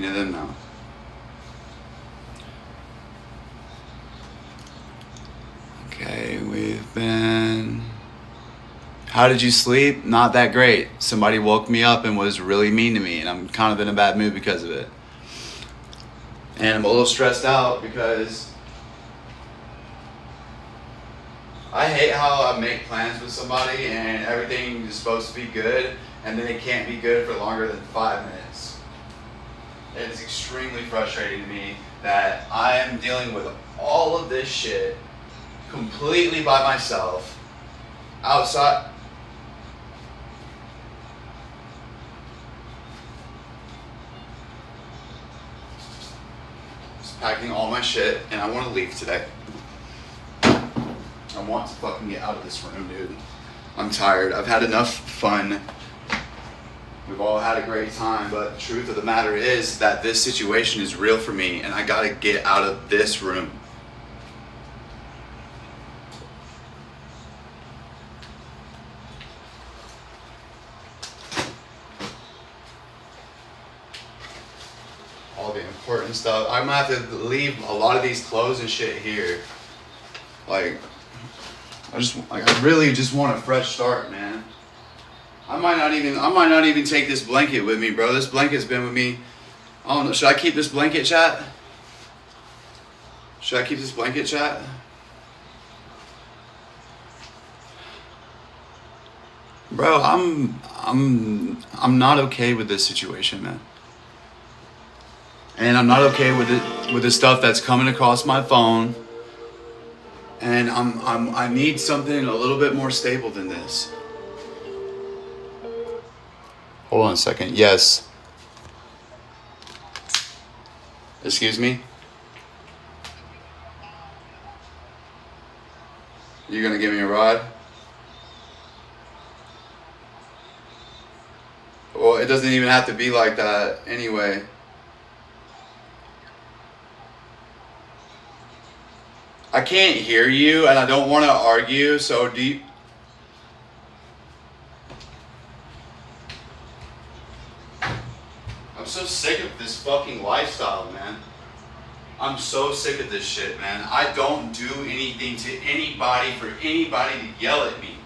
to them now. Okay, we've been... How did you sleep? Not that great. Somebody woke me up and was really mean to me, and I'm kind of in a bad mood because of it. And I'm a little stressed out because I hate how I make plans with somebody and everything is supposed to be good, and then it can't be good for longer than 5 minutes. It is extremely frustrating to me that I am dealing with all of this shit completely by myself, outside. Just packing all my shit, and I want to leave today. I want to fucking get out of this room, dude. I'm tired. I've had enough fun. We've all had a great time, but the truth of the matter is that this situation is real for me, and I gotta get out of this room. All the important stuff. I'm gonna have to leave a lot of these clothes and shit here. Like, I really just want a fresh start, man. I might not even take this blanket with me, bro. This blanket's been with me. I don't know. Should I keep this blanket, chat? Should I keep this blanket, chat? Bro, I'm not okay with this situation, man. And I'm not okay with it, with the stuff that's coming across my phone. And I need something a little bit more stable than this. Hold on a second. Yes. Excuse me? You gonna give me a ride? Well, it doesn't even have to be like that anyway. I can't hear you and I don't want to argue, so do you... I'm so sick of this fucking lifestyle, man. I'm so sick of this shit, man. I don't do anything to anybody for anybody to yell at me.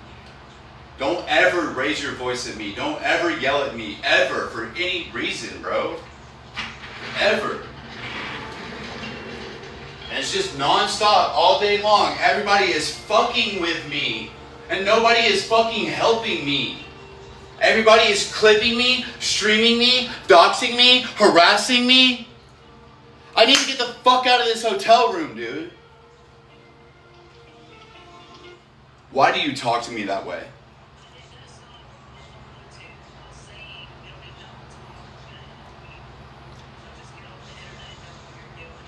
Don't ever raise your voice at me. Don't ever yell at me, ever, for any reason, bro. Ever. And it's just non-stop all day long. Everybody is fucking with me. And nobody is fucking helping me. Everybody is clipping me, streaming me, doxing me, harassing me. I need to get the fuck out of this hotel room, dude. Why do you talk to me that way?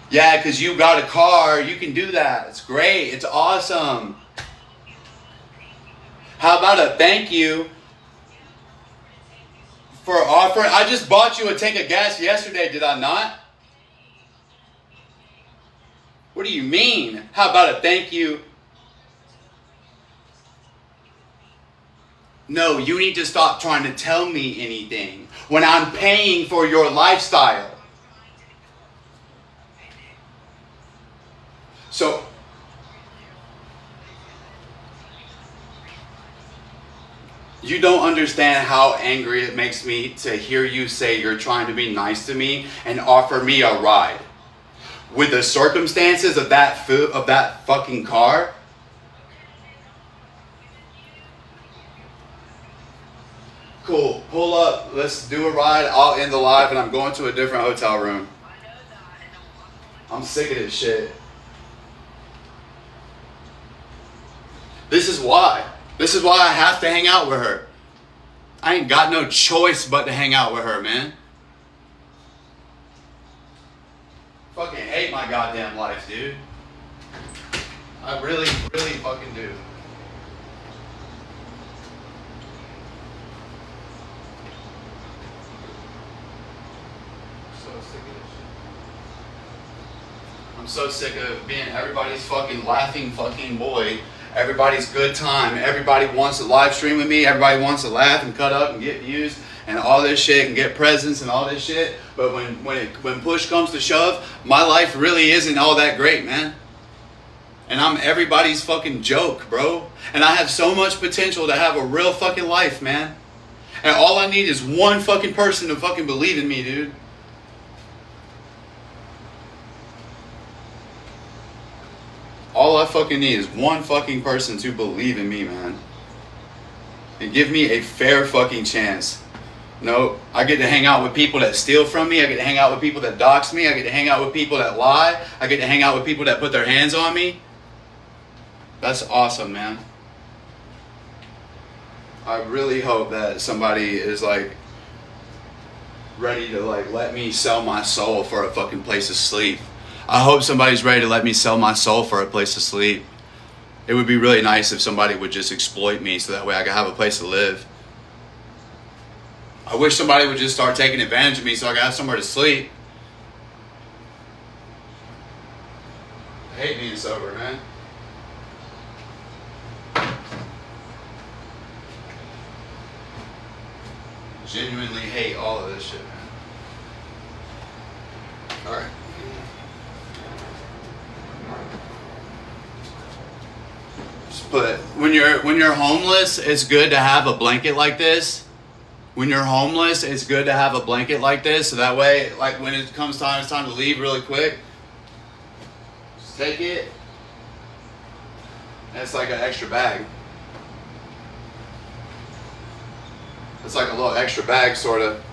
Yeah, because you got a car, you can do that. It's great, it's awesome. How about a thank you for offering? I just bought you a tank of gas yesterday, did I not? What do you mean? How about a thank you? No, you need to stop trying to tell me anything when I'm paying for your lifestyle. So, you don't understand how angry it makes me to hear you say you're trying to be nice to me and offer me a ride. With the circumstances of that fucking car. Cool, pull up, let's do a ride, I'll end the live and I'm going to a different hotel room. I'm sick of this shit. This is why I have to hang out with her. I ain't got no choice but to hang out with her, man. Fucking hate my goddamn life, dude. I really, really fucking do. I'm so sick of being everybody's fucking laughing fucking boy. Everybody's good time. Everybody wants to live stream with me. Everybody wants to laugh and cut up and get views. and all this shit and get presents and all this shit. But when push comes to shove, my life really isn't all that great, man. And I'm everybody's fucking joke, bro. And I have so much potential to have a real fucking life, man. And all I need is one fucking person to fucking believe in me, dude. All I fucking need is one fucking person to believe in me, man. And give me a fair fucking chance. No, I get to hang out with people that steal from me. I get to hang out with people that dox me. I get to hang out with people that lie. I get to hang out with people that put their hands on me. That's awesome, man. I really hope that somebody is like ready to like let me sell my soul for a fucking place to sleep. I hope somebody's ready to let me sell my soul for a place to sleep. It would be really nice if somebody would just exploit me so that way I could have a place to live. I wish somebody would just start taking advantage of me so I could have somewhere to sleep. I hate being sober, man. Genuinely hate all of this shit, man. Alright. But when you're homeless, it's good to have a blanket like this. When you're homeless, it's good to have a blanket like this, so that way, like when it comes time, it's time to leave really quick. Just take it. And it's like an extra bag. It's like a little extra bag, sort of.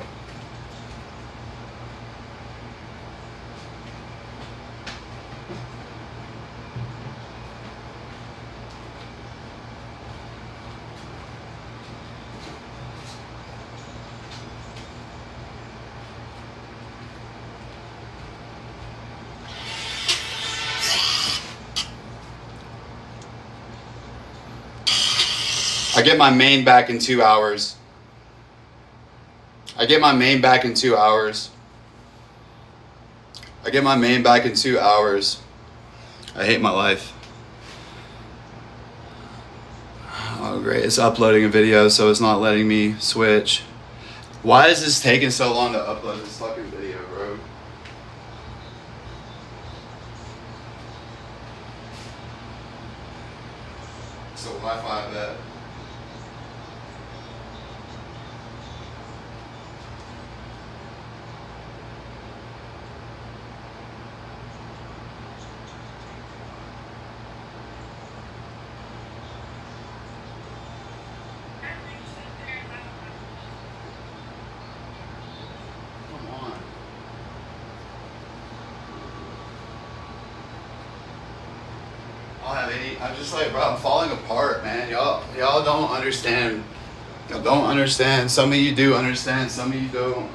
I get my main back in 2 hours. I get my main back in 2 hours. I get my main back in 2 hours. I hate my life. Oh great, it's uploading a video, so it's not letting me switch. Why is this taking so long to upload this fucking video, bro? It's a Wi-Fi bet. I'm just like, bro, I'm falling apart, man. Y'all don't understand. Y'all don't understand. Some of you do understand. Some of you don't.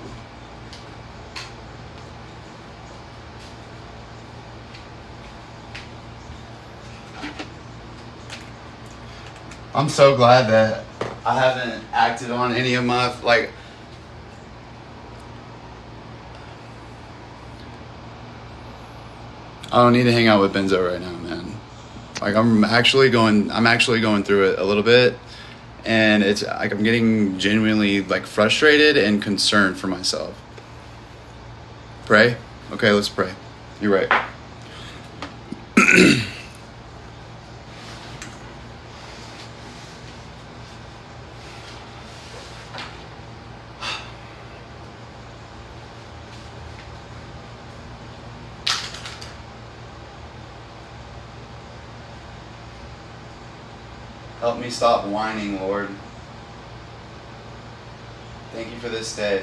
I'm so glad that I haven't acted on any of my, like, I don't need to hang out with Benzo right now, man. Like I'm actually going through it a little bit, and it's like I'm getting genuinely like frustrated and concerned for myself. Pray? Okay, let's pray. You're right. Help me stop whining, Lord. Thank you for this day.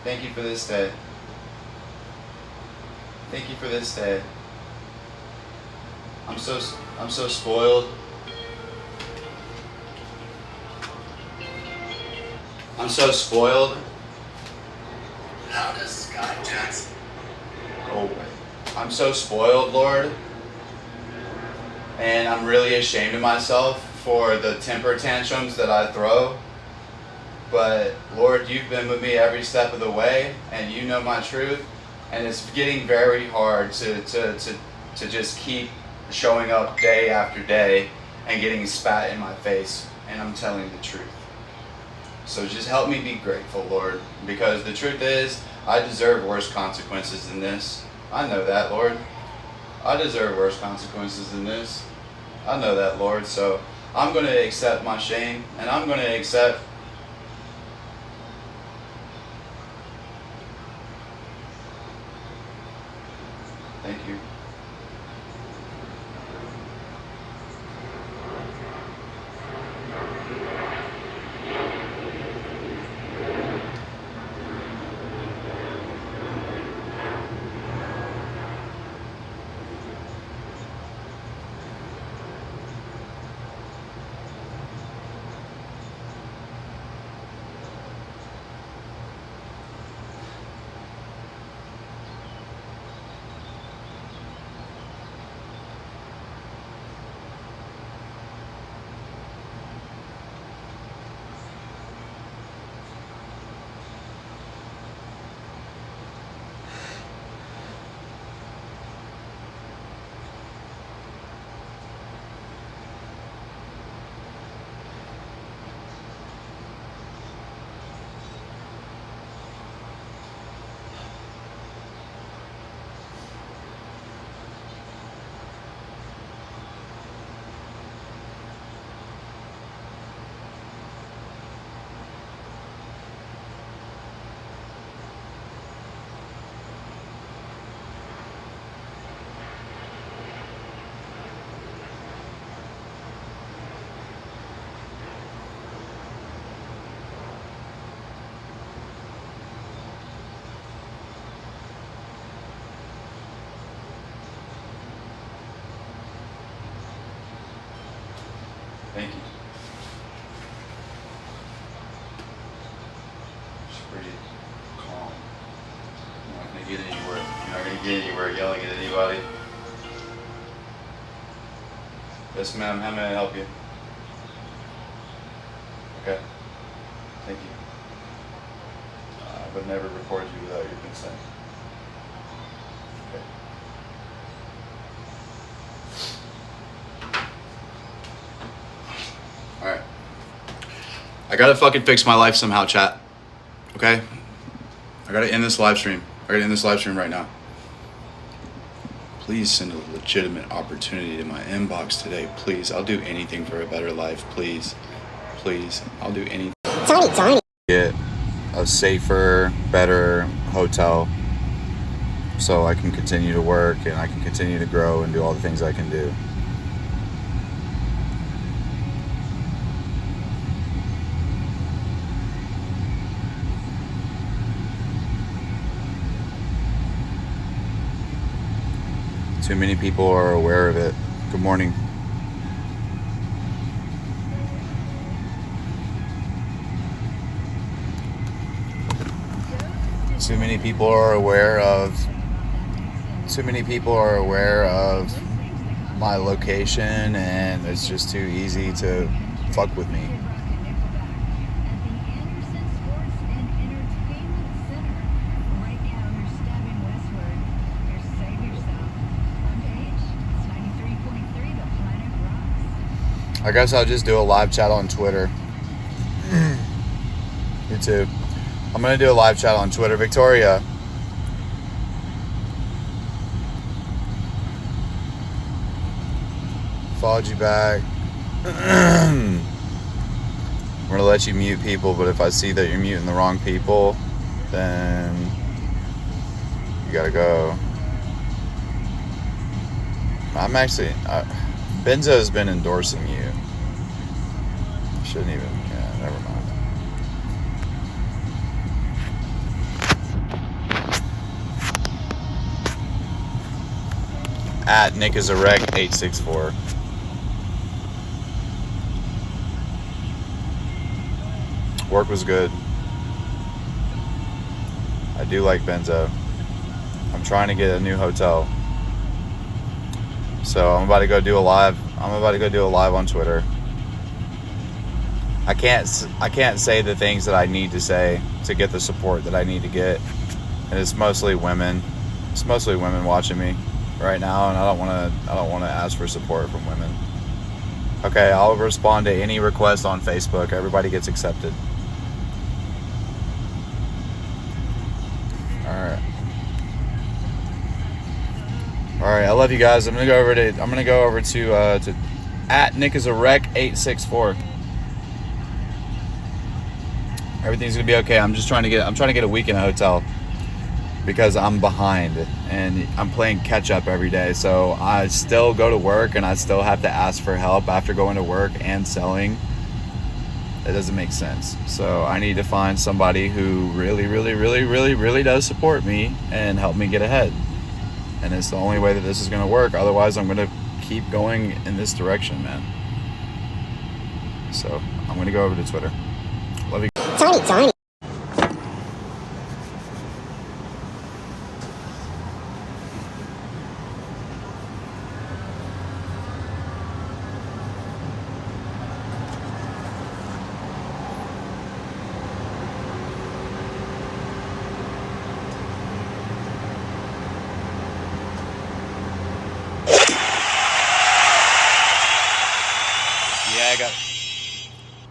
Thank you for this day. Thank you for this day. I'm so spoiled. I'm so spoiled. How does Scott Jackson go away? I'm so spoiled, Lord. And I'm really ashamed of myself for the temper tantrums that I throw. But Lord, you've been with me every step of the way, and you know my truth. And it's getting very hard to just keep showing up day after day and getting spat in my face. And I'm telling the truth. So just help me be grateful, Lord, because the truth is, I deserve worse consequences than this. I know that, Lord. I deserve worse consequences than this. I know that, Lord. So I'm going to accept my shame, and I'm going to accept thank you. Thank you. Just pretty calm. You're not going to get anywhere. You're not going to get anywhere yelling at anybody. Yes, ma'am. How may I help you? Okay. Thank you. I would never record you without your consent. Okay. Alright. I gotta fucking fix my life somehow, chat. Okay? I gotta end this live stream. I gotta end this live stream right now. Please send a legitimate opportunity to my inbox today. Please. I'll do anything for a better life. Please. Please. I'll do anything. Tony. Get a safer, better hotel so I can continue to work and I can continue to grow and do all the things I can do. Too many people are aware of it. Good morning. Too many people are aware of my location, and it's just too easy to fuck with me. I guess I'll just do a live chat on Twitter. You too. I'm going to do a live chat on Twitter. Victoria. Followed you back. I'm going to let you mute people, but if I see that you're muting the wrong people, then you got to go. I'm actually... Benzo's been endorsing you. Shouldn't even... Yeah, never mind. At Nick is a wreck 864. Work was good. I do like Benzo. I'm trying to get a new hotel. So I'm about to go do a live. On Twitter. I can't say the things that I need to say to get the support that I need to get. And it's mostly women. It's mostly women watching me right now, and I don't want to ask for support from women. Okay, I'll respond to any request on Facebook. Everybody gets accepted. All right, I love you guys. I'm gonna go over to at Nick is a wreck 864. Everything's gonna be okay. I'm trying to get a week in a hotel because I'm behind and I'm playing catch up every day. So I still go to work and I still have to ask for help after going to work and selling. It doesn't make sense. So I need to find somebody who really does support me and help me get ahead. And it's the only way that this is going to work. Otherwise, I'm going to keep going in this direction, man. So I'm going to go over to Twitter. Love you. Tiny. Yeah, I got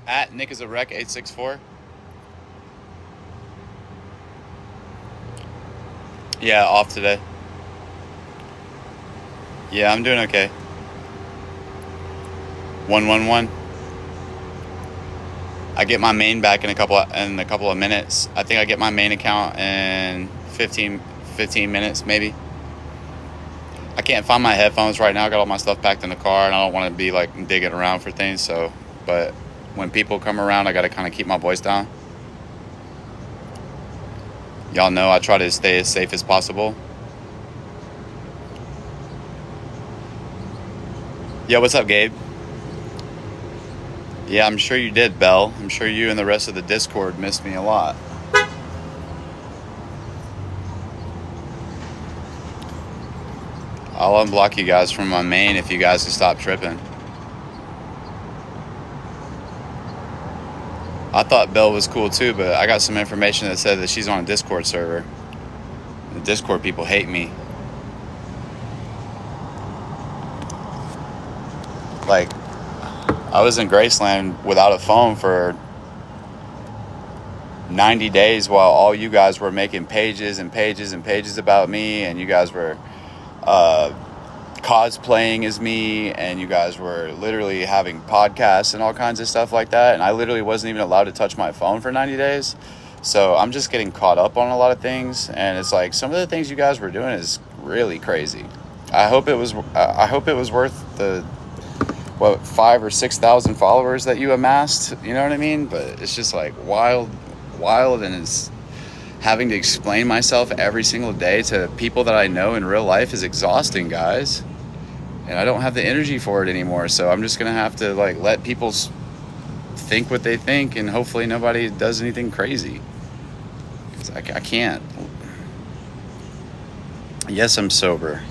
at Nick is a wreck 864. Yeah, off today. Yeah, I'm doing okay. 111. I get my main back in a couple of minutes. I think I get my main account in 15 minutes maybe. I can't find my headphones right now. I got all my stuff packed in the car and I don't want to be like digging around for things, so but when people come around, I got to kind of keep my voice down. Y'all know I try to stay as safe as possible. Yeah, what's up, Gabe? Yeah, I'm sure you did, Belle. I'm sure you and the rest of the Discord missed me a lot. I'll unblock you guys from my main if you guys can stop tripping. I thought Belle was cool too, but I got some information that said that she's on a Discord server. The Discord people hate me. Like, I was in Graceland without a phone for 90 days while all you guys were making pages and pages and pages about me, and you guys were cosplaying as me, and you guys were literally having podcasts and all kinds of stuff like that, and I literally wasn't even allowed to touch my phone for 90 days. So I'm just getting caught up on a lot of things, and it's like some of the things you guys were doing is really crazy. I hope it was worth the 5,000 or 6,000 followers that you amassed, you know what I mean? But it's just like wild, and it's having to explain myself every single day to people that I know in real life is exhausting, guys. And I don't have the energy for it anymore, so I'm just gonna have to like let people think what they think, and hopefully nobody does anything crazy. 'Cause I can't. Yes, I'm sober.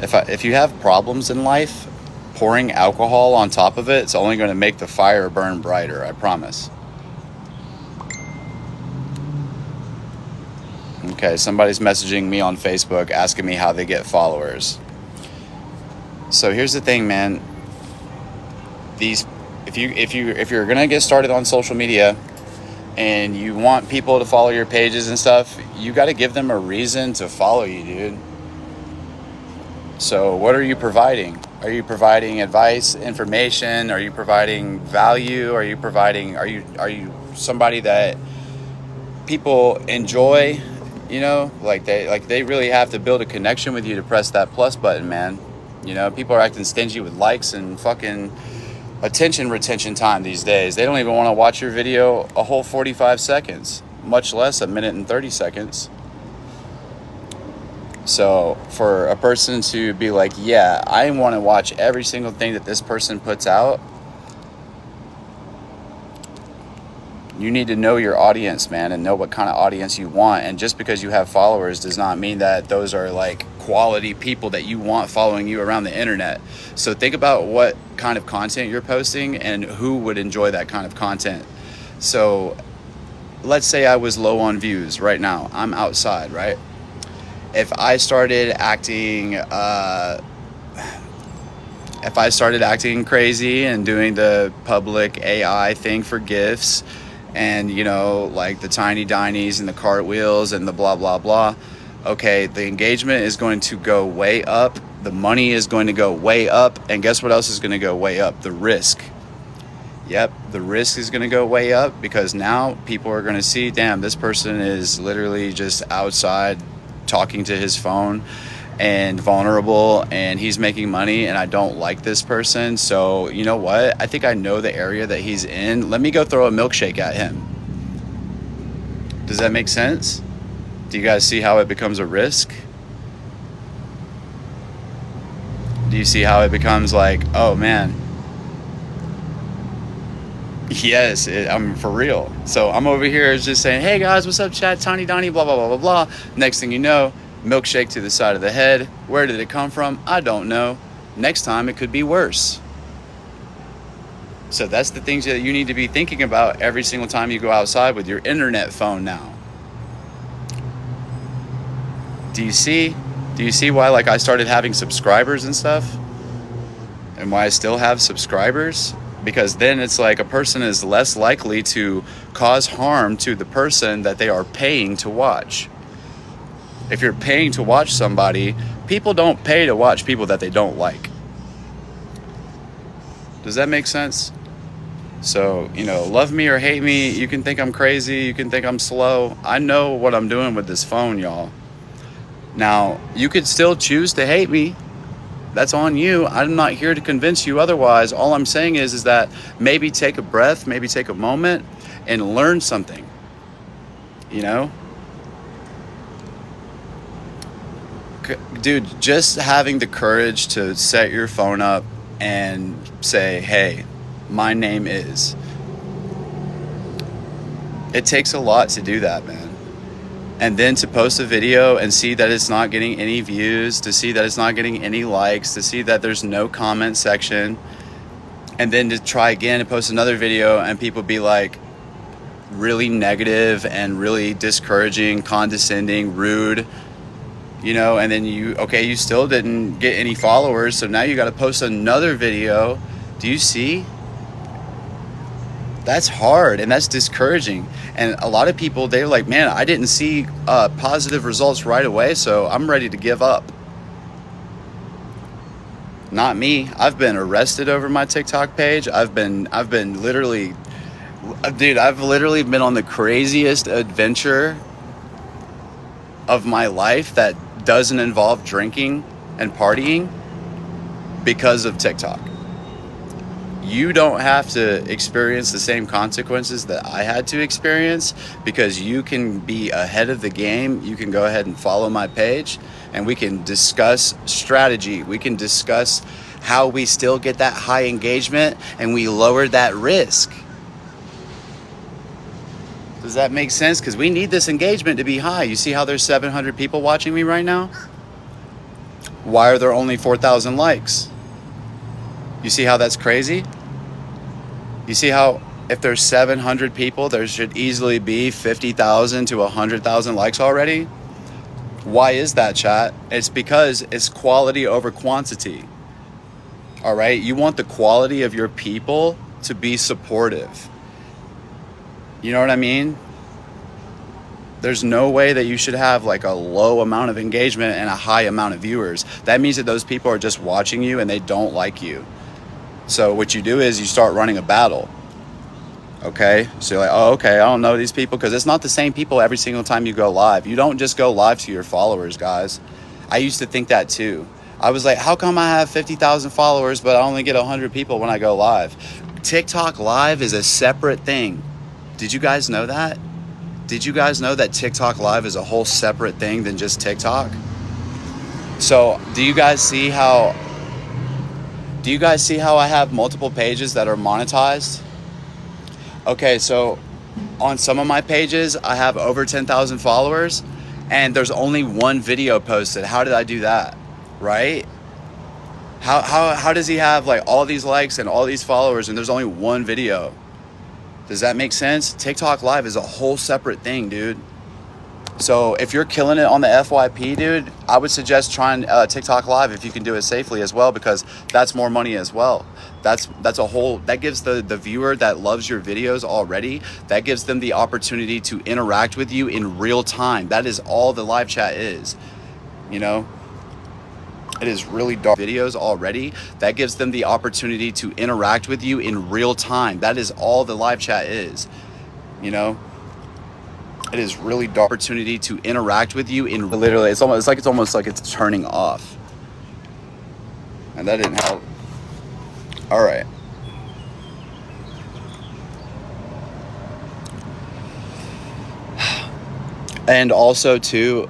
If you have problems in life, pouring alcohol on top of it's only going to make the fire burn brighter, I promise. Okay, somebody's messaging me on Facebook asking me how they get followers. So here's the thing, man. If you're gonna get started on social media and you want people to follow your pages and stuff, you got to give them a reason to follow you, dude. So what are you providing? Are you providing advice, information? Are you providing value? Are you somebody that people enjoy? You know, like they really have to build a connection with you to press that plus button, man. You know, people are acting stingy with likes and fucking attention retention time these days. They don't even want to watch your video a whole 45 seconds, much less a minute and 30 seconds. So for a person to be like, yeah, I want to watch every single thing that this person puts out, you need to know your audience, man, and know what kind of audience you want. And just because you have followers does not mean that those are like quality people that you want following you around the internet. So think about what kind of content you're posting and who would enjoy that kind of content. So let's say I was low on views right now. I'm outside, right? If I started acting crazy and doing the public AI thing for gifts, and you know, like the tiny dinies and the cartwheels and the blah blah blah, okay, the engagement is going to go way up, the money is going to go way up, and guess what else is going to go way up? The risk. Yep, the risk is going to go way up because now people are going to see, damn, this person is literally just outside talking to his phone and vulnerable, and he's making money, and I don't like this person. So you know what? I think I know the area that he's in. Let me go throw a milkshake at him. Does that make sense? Do you guys see how it becomes a risk? Do you see how it becomes like, oh man, yes, I'm for real. So I'm over here just saying, hey guys, what's up, chat? Tiny Donnie, blah, blah, blah, blah, blah. Next thing you know, milkshake to the side of the head. Where did it come from? I don't know. Next time it could be worse. So that's the things that you need to be thinking about every single time you go outside with your internet phone now. Do you see? Do you see why like I started having subscribers and stuff? And why I still have subscribers? Because then it's like a person is less likely to cause harm to the person that they are paying to watch. If you're paying to watch somebody, people don't pay to watch people that they don't like. Does that make sense? So, you know, love me or hate me, you can think I'm crazy, you can think I'm slow. I know what I'm doing with this phone, y'all. Now, you could still choose to hate me. That's on you. I'm not here to convince you otherwise. All I'm saying is that maybe take a breath, maybe take a moment and learn something, you know? Dude, just having the courage to set your phone up and say, hey, my name is. It takes a lot to do that, man. And then to post a video and see that it's not getting any views, to see that it's not getting any likes, to see that there's no comment section, and then to try again and post another video and people be like really negative and really discouraging, condescending, rude, you know, and then you still didn't get any followers, so now you got to post another video. Do you see? That's hard and that's discouraging. And a lot of people, they're like, man, I didn't see positive results right away, so I'm ready to give up. Not me. I've been arrested over my TikTok page. I've been literally, dude, I've literally been on the craziest adventure of my life that doesn't involve drinking and partying because of TikTok. You don't have to experience the same consequences that I had to experience because you can be ahead of the game. You can go ahead and follow my page and we can discuss strategy. We can discuss how we still get that high engagement and we lower that risk. Does that make sense? Because we need this engagement to be high. You see how there's 700 people watching me right now? Why are there only 4,000 likes? You see how that's crazy? You see how if there's 700 people, there should easily be 50,000 to 100,000 likes already? Why is that, chat? It's because it's quality over quantity. All right? You want the quality of your people to be supportive. You know what I mean? There's no way that you should have like a low amount of engagement and a high amount of viewers. That means that those people are just watching you and they don't like you. So what you do is you start running a battle. Okay? So you're like, oh, okay, I don't know these people, because it's not the same people every single time you go live. You don't just go live to your followers, guys. I used to think that too. I was like, how come I have 50,000 followers, but I only get 100 people when I go live? TikTok live is a separate thing. Did you guys know that? Did you guys know that TikTok live is a whole separate thing than just TikTok? So do you guys see how I have multiple pages that are monetized? Okay, so on some of my pages, I have over 10,000 followers and there's only one video posted. How did I do that? Right? How does he have like all these likes and all these followers and there's only one video? Does that make sense? TikTok live is a whole separate thing, dude. So if you're killing it on the FYP, dude, I would suggest trying TikTok Live if you can do it safely as well, because that's more money as well. That's a whole, that gives the viewer that loves your videos already, that gives them the opportunity to interact with you in real time. That is all the live chat is, you know? It is really dark videos already. That gives them the opportunity to interact with you in real time. That is all the live chat is, you know? It is really dark opportunity to interact with you in literally, it's almost like it's turning off. And that didn't help. All right. And also too,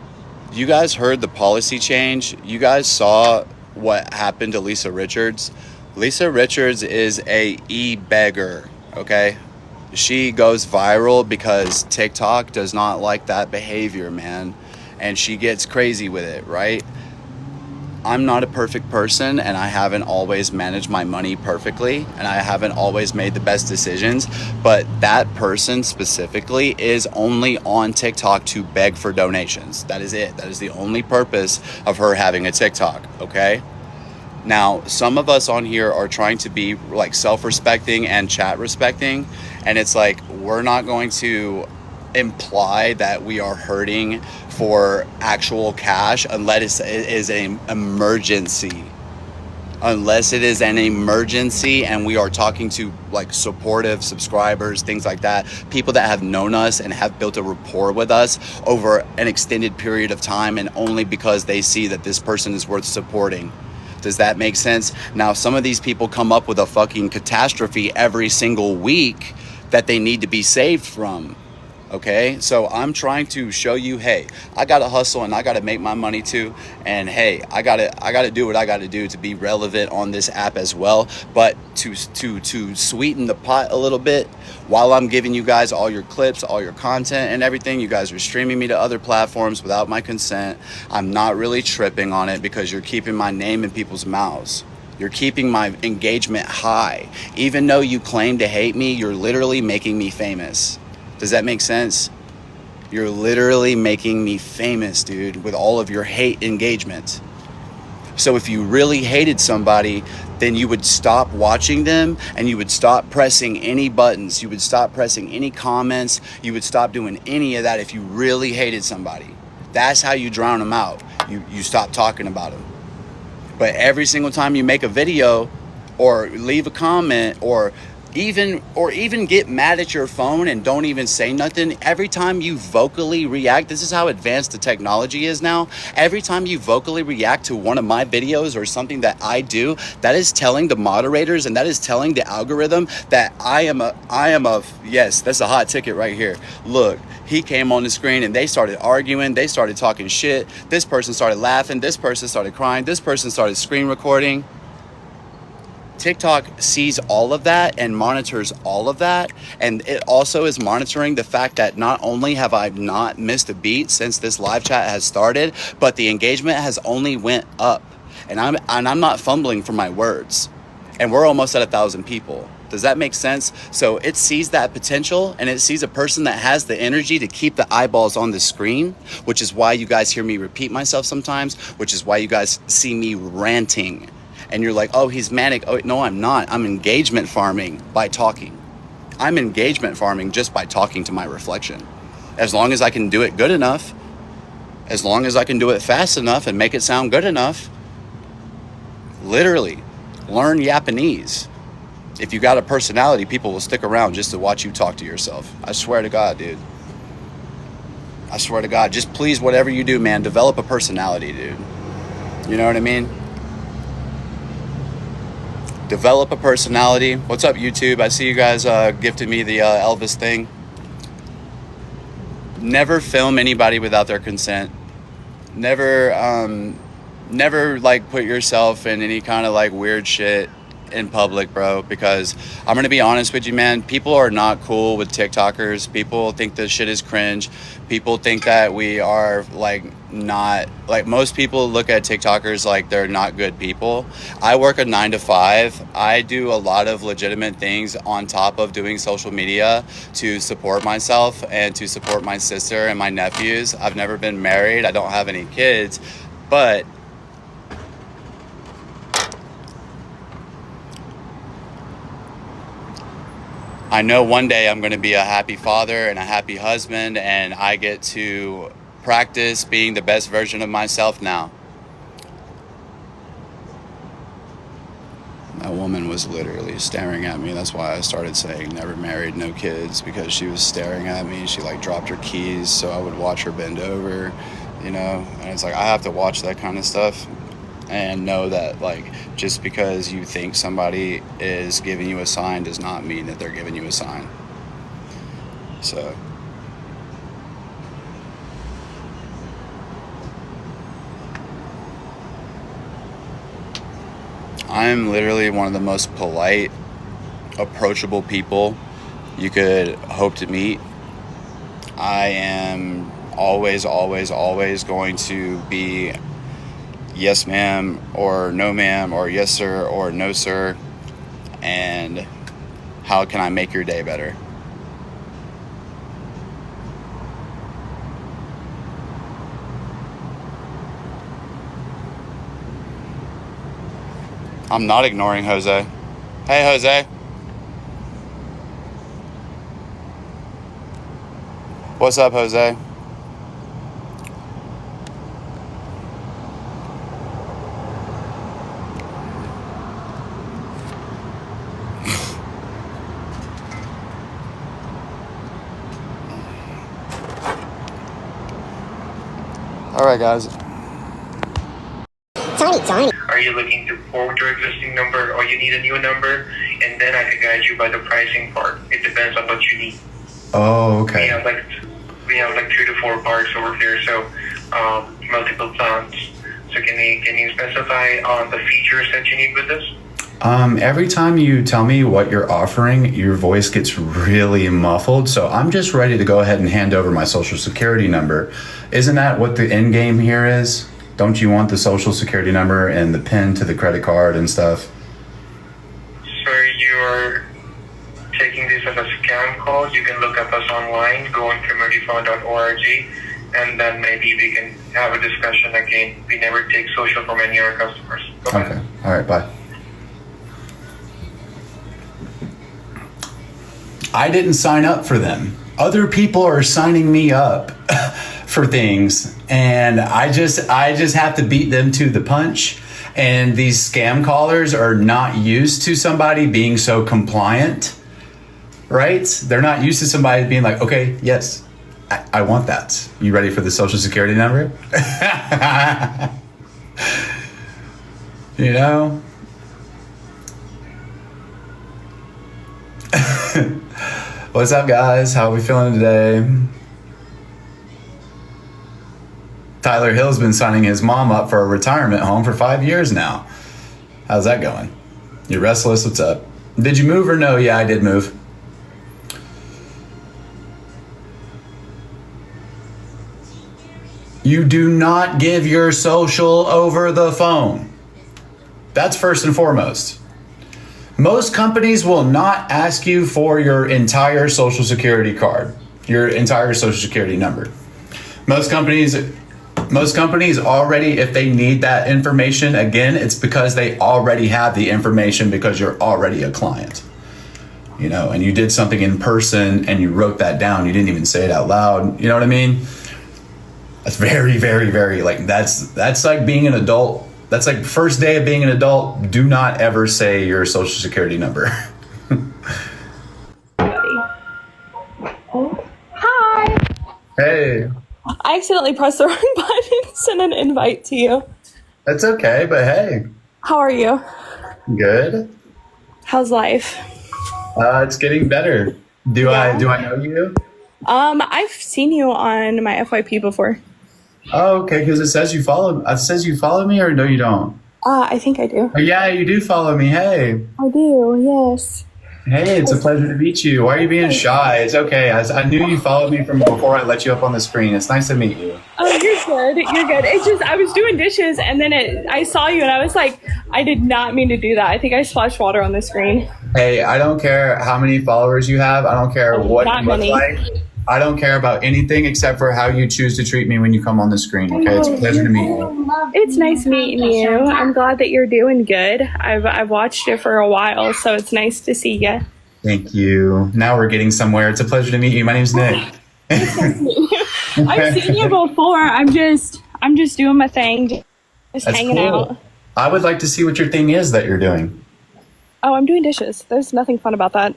you guys heard the policy change. You guys saw what happened to Lisa Richards. Lisa Richards is a e-beggar, okay? She goes viral because TikTok does not like that behavior, man. And she gets crazy with it, right? I'm not a perfect person, and I haven't always managed my money perfectly, and I haven't always made the best decisions, but that person specifically is only on TikTok to beg for donations. That is it. That is the only purpose of her having a TikTok, okay? Now, some of us on here are trying to be like self-respecting and chat respecting, and it's like, we're not going to imply that we are hurting for actual cash unless it is an emergency. Unless it is an emergency and we are talking to like supportive subscribers, things like that, people that have known us and have built a rapport with us over an extended period of time, and only because they see that this person is worth supporting. Does that make sense? Now, some of these people come up with a fucking catastrophe every single week that they need to be saved from. Okay, so I'm trying to show you, hey, I gotta hustle and I gotta make my money too, and hey, I gotta do what I gotta do to be relevant on this app as well. But to sweeten the pot a little bit, while I'm giving you guys all your clips, all your content and everything, you guys are streaming me to other platforms without my consent. I'm not really tripping on it because you're keeping my name in people's mouths. You're keeping my engagement high. Even though you claim to hate me, you're literally making me famous. Does that make sense? You're literally making me famous, dude, with all of your hate engagement. So if you really hated somebody, then you would stop watching them and you would stop pressing any buttons. You would stop pressing any comments. You would stop doing any of that if you really hated somebody. That's how you drown them out. You stop talking about them. But every single time you make a video or leave a comment or even get mad at your phone and don't even say nothing, every time you vocally react, this is how advanced the technology is now. Every time you vocally react to one of my videos or something that I do, that is telling the moderators and that is telling the algorithm that I am a yes, that's a hot ticket right here. Look, he came on the screen and they started arguing, they started talking shit, this person started laughing, this person started crying, this person started screen recording. TikTok sees all of that and monitors all of that, and it also is monitoring the fact that not only have I not missed a beat since this live chat has started, but the engagement has only went up, and I'm not fumbling for my words, and we're almost at 1,000 people. Does that make sense? So it sees that potential, and it sees a person that has the energy to keep the eyeballs on the screen, which is why you guys hear me repeat myself sometimes, which is why you guys see me ranting. And you're like, oh, he's manic. Oh, no, I'm not. I'm engagement farming by talking. I'm engagement farming just by talking to my reflection. As long as I can do it good enough, as long as I can do it fast enough and make it sound good enough, literally, learn Japanese. If you got a personality, people will stick around just to watch you talk to yourself. I swear to God, dude. I swear to God. Just please, whatever you do, man, develop a personality, dude. You know what I mean? Develop a personality. What's up, YouTube? I see you guys gifted me the Elvis thing. Never film anybody without their consent. Never like put yourself in any kind of like weird shit in public, bro, because I'm gonna be honest with you, man. People are not cool with TikTokers. People think this shit is cringe. People think that we are like not like most people look at TikTokers like they're not good people. I work a 9 to 5. I do a lot of legitimate things on top of doing social media to support myself and to support my sister and my nephews. I've never been married. I don't have any kids, but I know one day I'm going to be a happy father and a happy husband, and I get to practice being the best version of myself now. That woman was literally staring at me. That's why I started saying never married, no kids, because she was staring at me. She like dropped her keys, so I would watch her bend over, you know, and it's like I have to watch that kind of stuff and know that like just because you think somebody is giving you a sign does not mean that they're giving you a sign. So I'm literally one of the most polite, approachable people you could hope to meet. I am always going to be yes ma'am or no ma'am or yes sir or no sir, and how can I make your day better? I'm not ignoring Jose. Hey Jose. What's up, Jose? All right, guys. Tony. Are you looking to port your existing number, or you need a new number? And then I can guide you by the pricing part. It depends on what you need. Oh, okay. We have like 2 to 4 parts over here, so multiple plans. So can you specify on the features that you need with this? Every time you tell me what you're offering, your voice gets really muffled. So I'm just ready to go ahead and hand over my social security number. Isn't that what the end game here is? Don't you want the social security number and the PIN to the credit card and stuff? So you're taking this as a scam call. You can look up us online, go on communityfund.org, and then maybe we can have a discussion again. We never take social from any of our customers. Okay. All right. Bye. I didn't sign up for them. Other people are signing me up for things, and I just have to beat them to the punch. And these scam callers are not used to somebody being so compliant, right? They're not used to somebody being like, okay, yes, I want that. You ready for the social security number? You know? What's up, guys? How are we feeling today? Tyler Hill's been signing his mom up for a retirement home for 5 years now. How's that going? You restless? What's up? Did you move or no? Yeah, I did move. You do not give your social over the phone. That's first and foremost. Most companies will not ask you for your entire social security card, your entire social security number. Most companies already, if they need that information, again, it's because they already have the information because you're already a client. You know, and you did something in person and you wrote that down. You didn't even say it out loud. You know what I mean? That's very, very, very, like, that's like being an adult. That's like first day of being an adult. Do not ever say your social security number. Oh, hi. Hey. I accidentally pressed the wrong button and sent an invite to you. That's okay, but hey. How are you? Good. How's life? It's getting better. Do I know you? I've seen you on my FYP before. Oh, okay, because it says you follow me, or no, you don't? I think I do. Oh, yeah, you do follow me. Hey. I do, yes. Hey, it's a pleasure to meet you. Why are you being shy? It's okay. I knew you followed me from before I let you up on the screen. It's nice to meet you. Oh, you're good. You're good. It's just I was doing dishes and then I saw you and I was like, I did not mean to do that. I think I splashed water on the screen. Hey, I don't care how many followers you have. I don't care what Not you look many. like. I don't care about anything except for how you choose to treat me when you come on the screen. Okay, it's a pleasure to meet you. It's nice meeting you. I'm glad that you're doing good. I've watched it for a while, so it's nice to see you. Thank you. Now we're getting somewhere. It's a pleasure to meet you. My name's Nick. I've seen you before. I'm just doing my thing, just That's hanging cool. out. I would like to see what your thing is that you're doing. Oh, I'm doing dishes. There's nothing fun about that.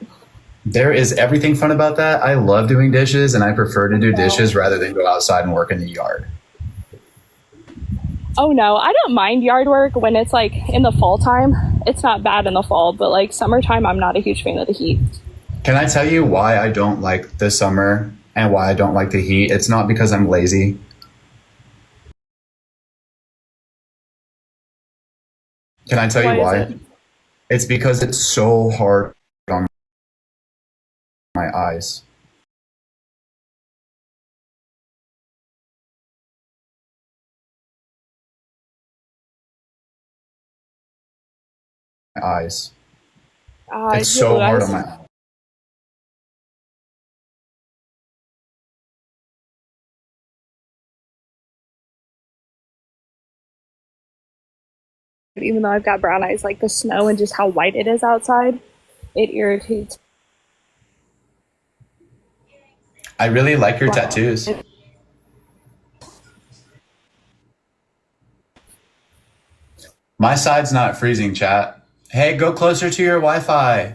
There is everything fun about that. I love doing dishes, and I prefer to do dishes rather than go outside and work in the yard. Oh no, I don't mind yard work when it's like in the fall time. It's not bad in the fall, but like summertime, I'm not a huge fan of the heat. Can I tell you why I don't like the summer and why I don't like the heat? It's not because I'm lazy. Can I tell you Why why? is it? It's because it's so hard on my eyes. My eyes. It's so hard on my eyes. Even though I've got brown eyes, like the snow and just how white it is outside, it irritates. I really like your tattoos. My side's not freezing, chat. Hey, go closer to your Wi-Fi.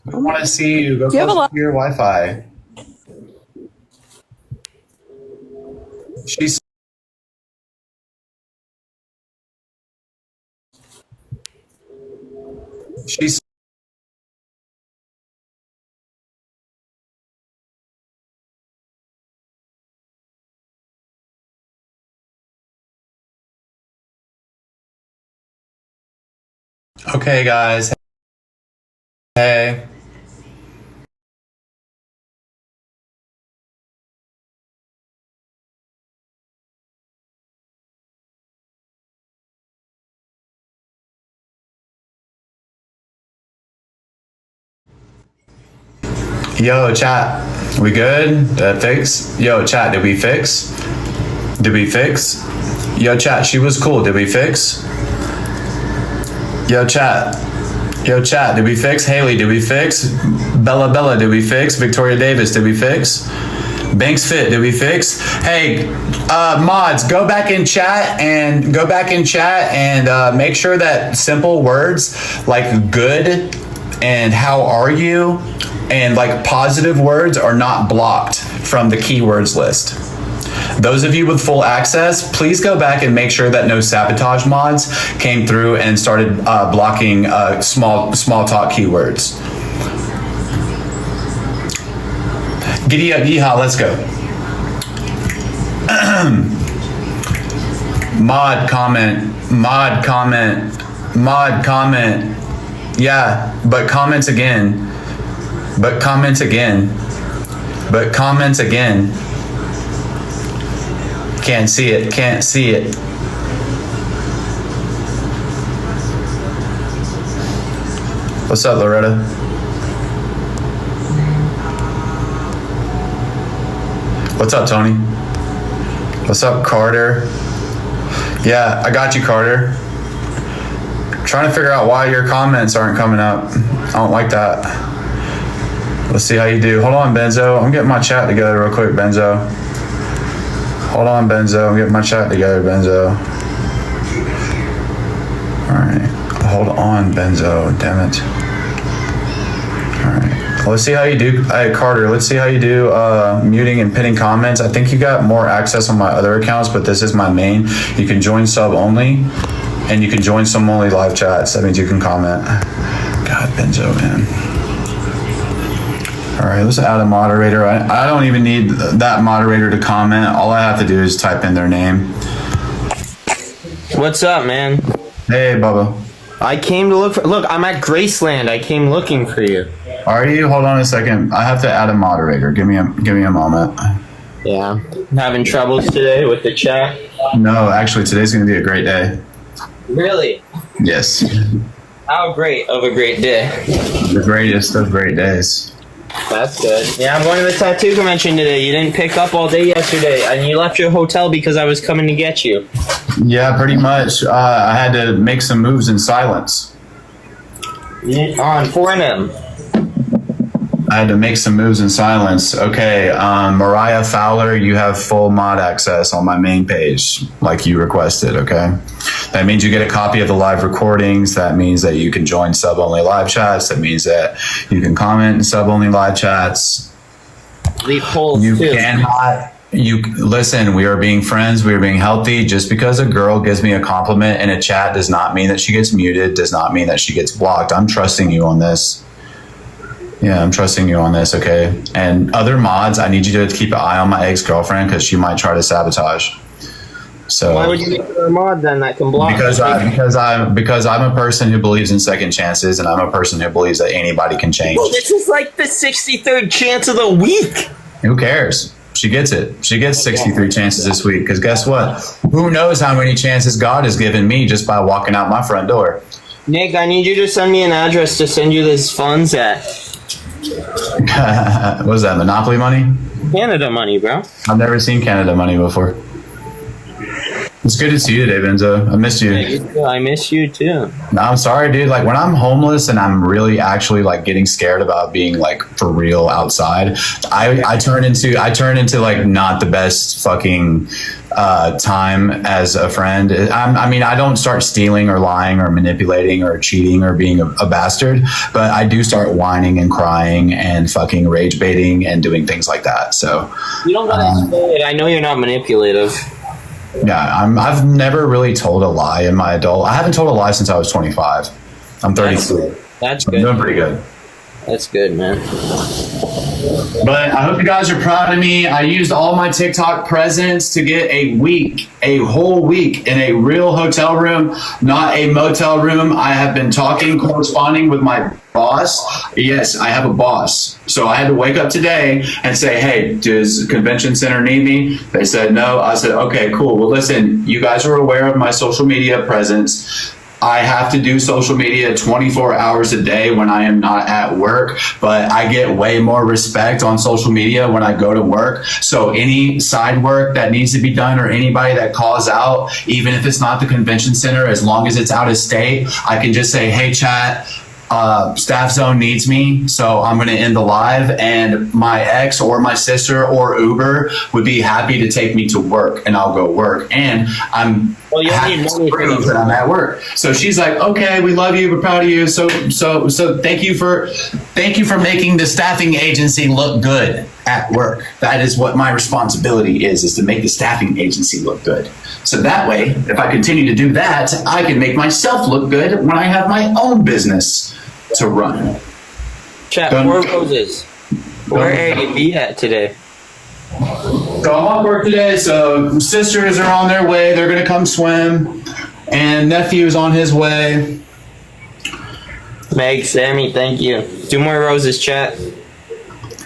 We want to see you. Go Do you have a closer lot? to your Wi-Fi. She's she's okay, guys. Hey. Yo, chat. We good? That fix? Yo, chat. Did we fix? Did we fix? Yo, chat. She was cool. Did we fix? Yo, chat. Yo, chat. Did we fix? Haley, did we fix? Bella, did we fix? Victoria Davis, did we fix? Banks Fit, did we fix? Hey, mods, go back in chat and make sure that simple words like good and how are you and like positive words are not blocked from the keywords list. Those of you with full access, please go back and make sure that no sabotage mods came through and started blocking small talk keywords. Giddy up, yeehaw, let's go. Mod comment. Yeah, but comments again. Can't see it. What's up, Loretta? What's up, Tony? What's up, Carter? Yeah, I got you, Carter. Trying to figure out why your comments aren't coming up. I don't like that. Let's see how you do. Hold on, Benzo. I'm getting my chat together real quick, Benzo. Hold on, Benzo. I'm getting my chat together, Benzo. All right. Hold on, Benzo. Damn it. All right. Let's see how you do. Hey, Carter, let's see how you do muting and pinning comments. I think you got more access on my other accounts, but this is my main. You can join sub only, and you can join some only live chats. That means you can comment. God, Benzo, man. All right, let's add a moderator. I don't even need that moderator to comment. All I have to do is type in their name. What's up, man? Hey, Bubba. I came to look, I'm at Graceland. I came looking for you. Are you? Hold on a second. I have to add a moderator. Give me a moment. Yeah. Having troubles today with the chat? No, actually, today's going to be a great day. Really? Yes. How great of a great day. The greatest of great days. That's good. Yeah, I'm going to the tattoo convention today. You didn't pick up all day yesterday, and you left your hotel because I was coming to get you. Yeah, pretty much. I had to make some moves in silence. On 4M. I had to make some moves in silence. Okay, Mariah Fowler, you have full mod access on my main page, like you requested, okay? That means you get a copy of the live recordings. That means that you can join sub-only live chats. That means that you can comment in sub-only live chats. Leave polls, You too. cannot... listen, we are being friends. We are being healthy. Just because a girl gives me a compliment in a chat does not mean that she gets muted, does not mean that she gets blocked. I'm trusting you on this. Yeah, I'm trusting you on this, okay? And other mods, I need you to keep an eye on my ex-girlfriend because she might try to sabotage. So Why would you make her a mod then that can block? because I'm a person who believes in second chances, and I'm a person who believes that anybody can change. Well, this is like the 63rd chance of the week. Who cares? She gets it. She gets 63 chances this week because guess what? Who knows how many chances God has given me just by walking out my front door? Nick, I need you to send me an address to send you this funds at. What was that, Monopoly money? Canada money, bro. I've never seen Canada money before. It's good to see you today, Benzo. I missed you. I miss you too. No, I'm sorry, dude. Like when I'm homeless and I'm really actually like getting scared about being like for real outside, I turn into like not the best fucking time as a friend. I mean, I don't start stealing or lying or manipulating or cheating or being a bastard, but I do start whining and crying and fucking rage baiting and doing things like that. So You don't gotta say it. I know you're not manipulative. yeah, I've never really told a lie in my adult. I haven't told a lie since I was 25. I'm 32. That's I'm doing good. pretty good. That's good, man. But I hope you guys are proud of me. I used all my TikTok presents to get a whole week in a real hotel room, not a motel room. I have been corresponding with my boss. Yes, I have a boss. So I had to wake up today and say, hey, does convention center need me? They said no. I said, okay, cool. Well, listen, you guys are aware of my social media presence. I have to do social media 24 hours a day when I am not at work, but I get way more respect on social media when I go to work. So any side work that needs to be done or anybody that calls out, even if it's not the convention center, as long as it's out of state, I can just say, hey, chat, Staff Zone needs me, so I'm going to end the live, and my ex or my sister or Uber would be happy to take me to work, and I'll go work, and I'm happy to prove that I'm at work. So she's like, okay, we love you, we're proud of you, so thank you for making the staffing agency look good at work. That is what my responsibility is to make the staffing agency look good. So that way, if I continue to do that, I can make myself look good when I have my own business to run. Chat, 4 roses. Where are you be at today? So I'm off work today, so sisters are on their way. They're going to come swim. And nephew's on his way. Meg, Sammy, thank you. 2 more roses, chat.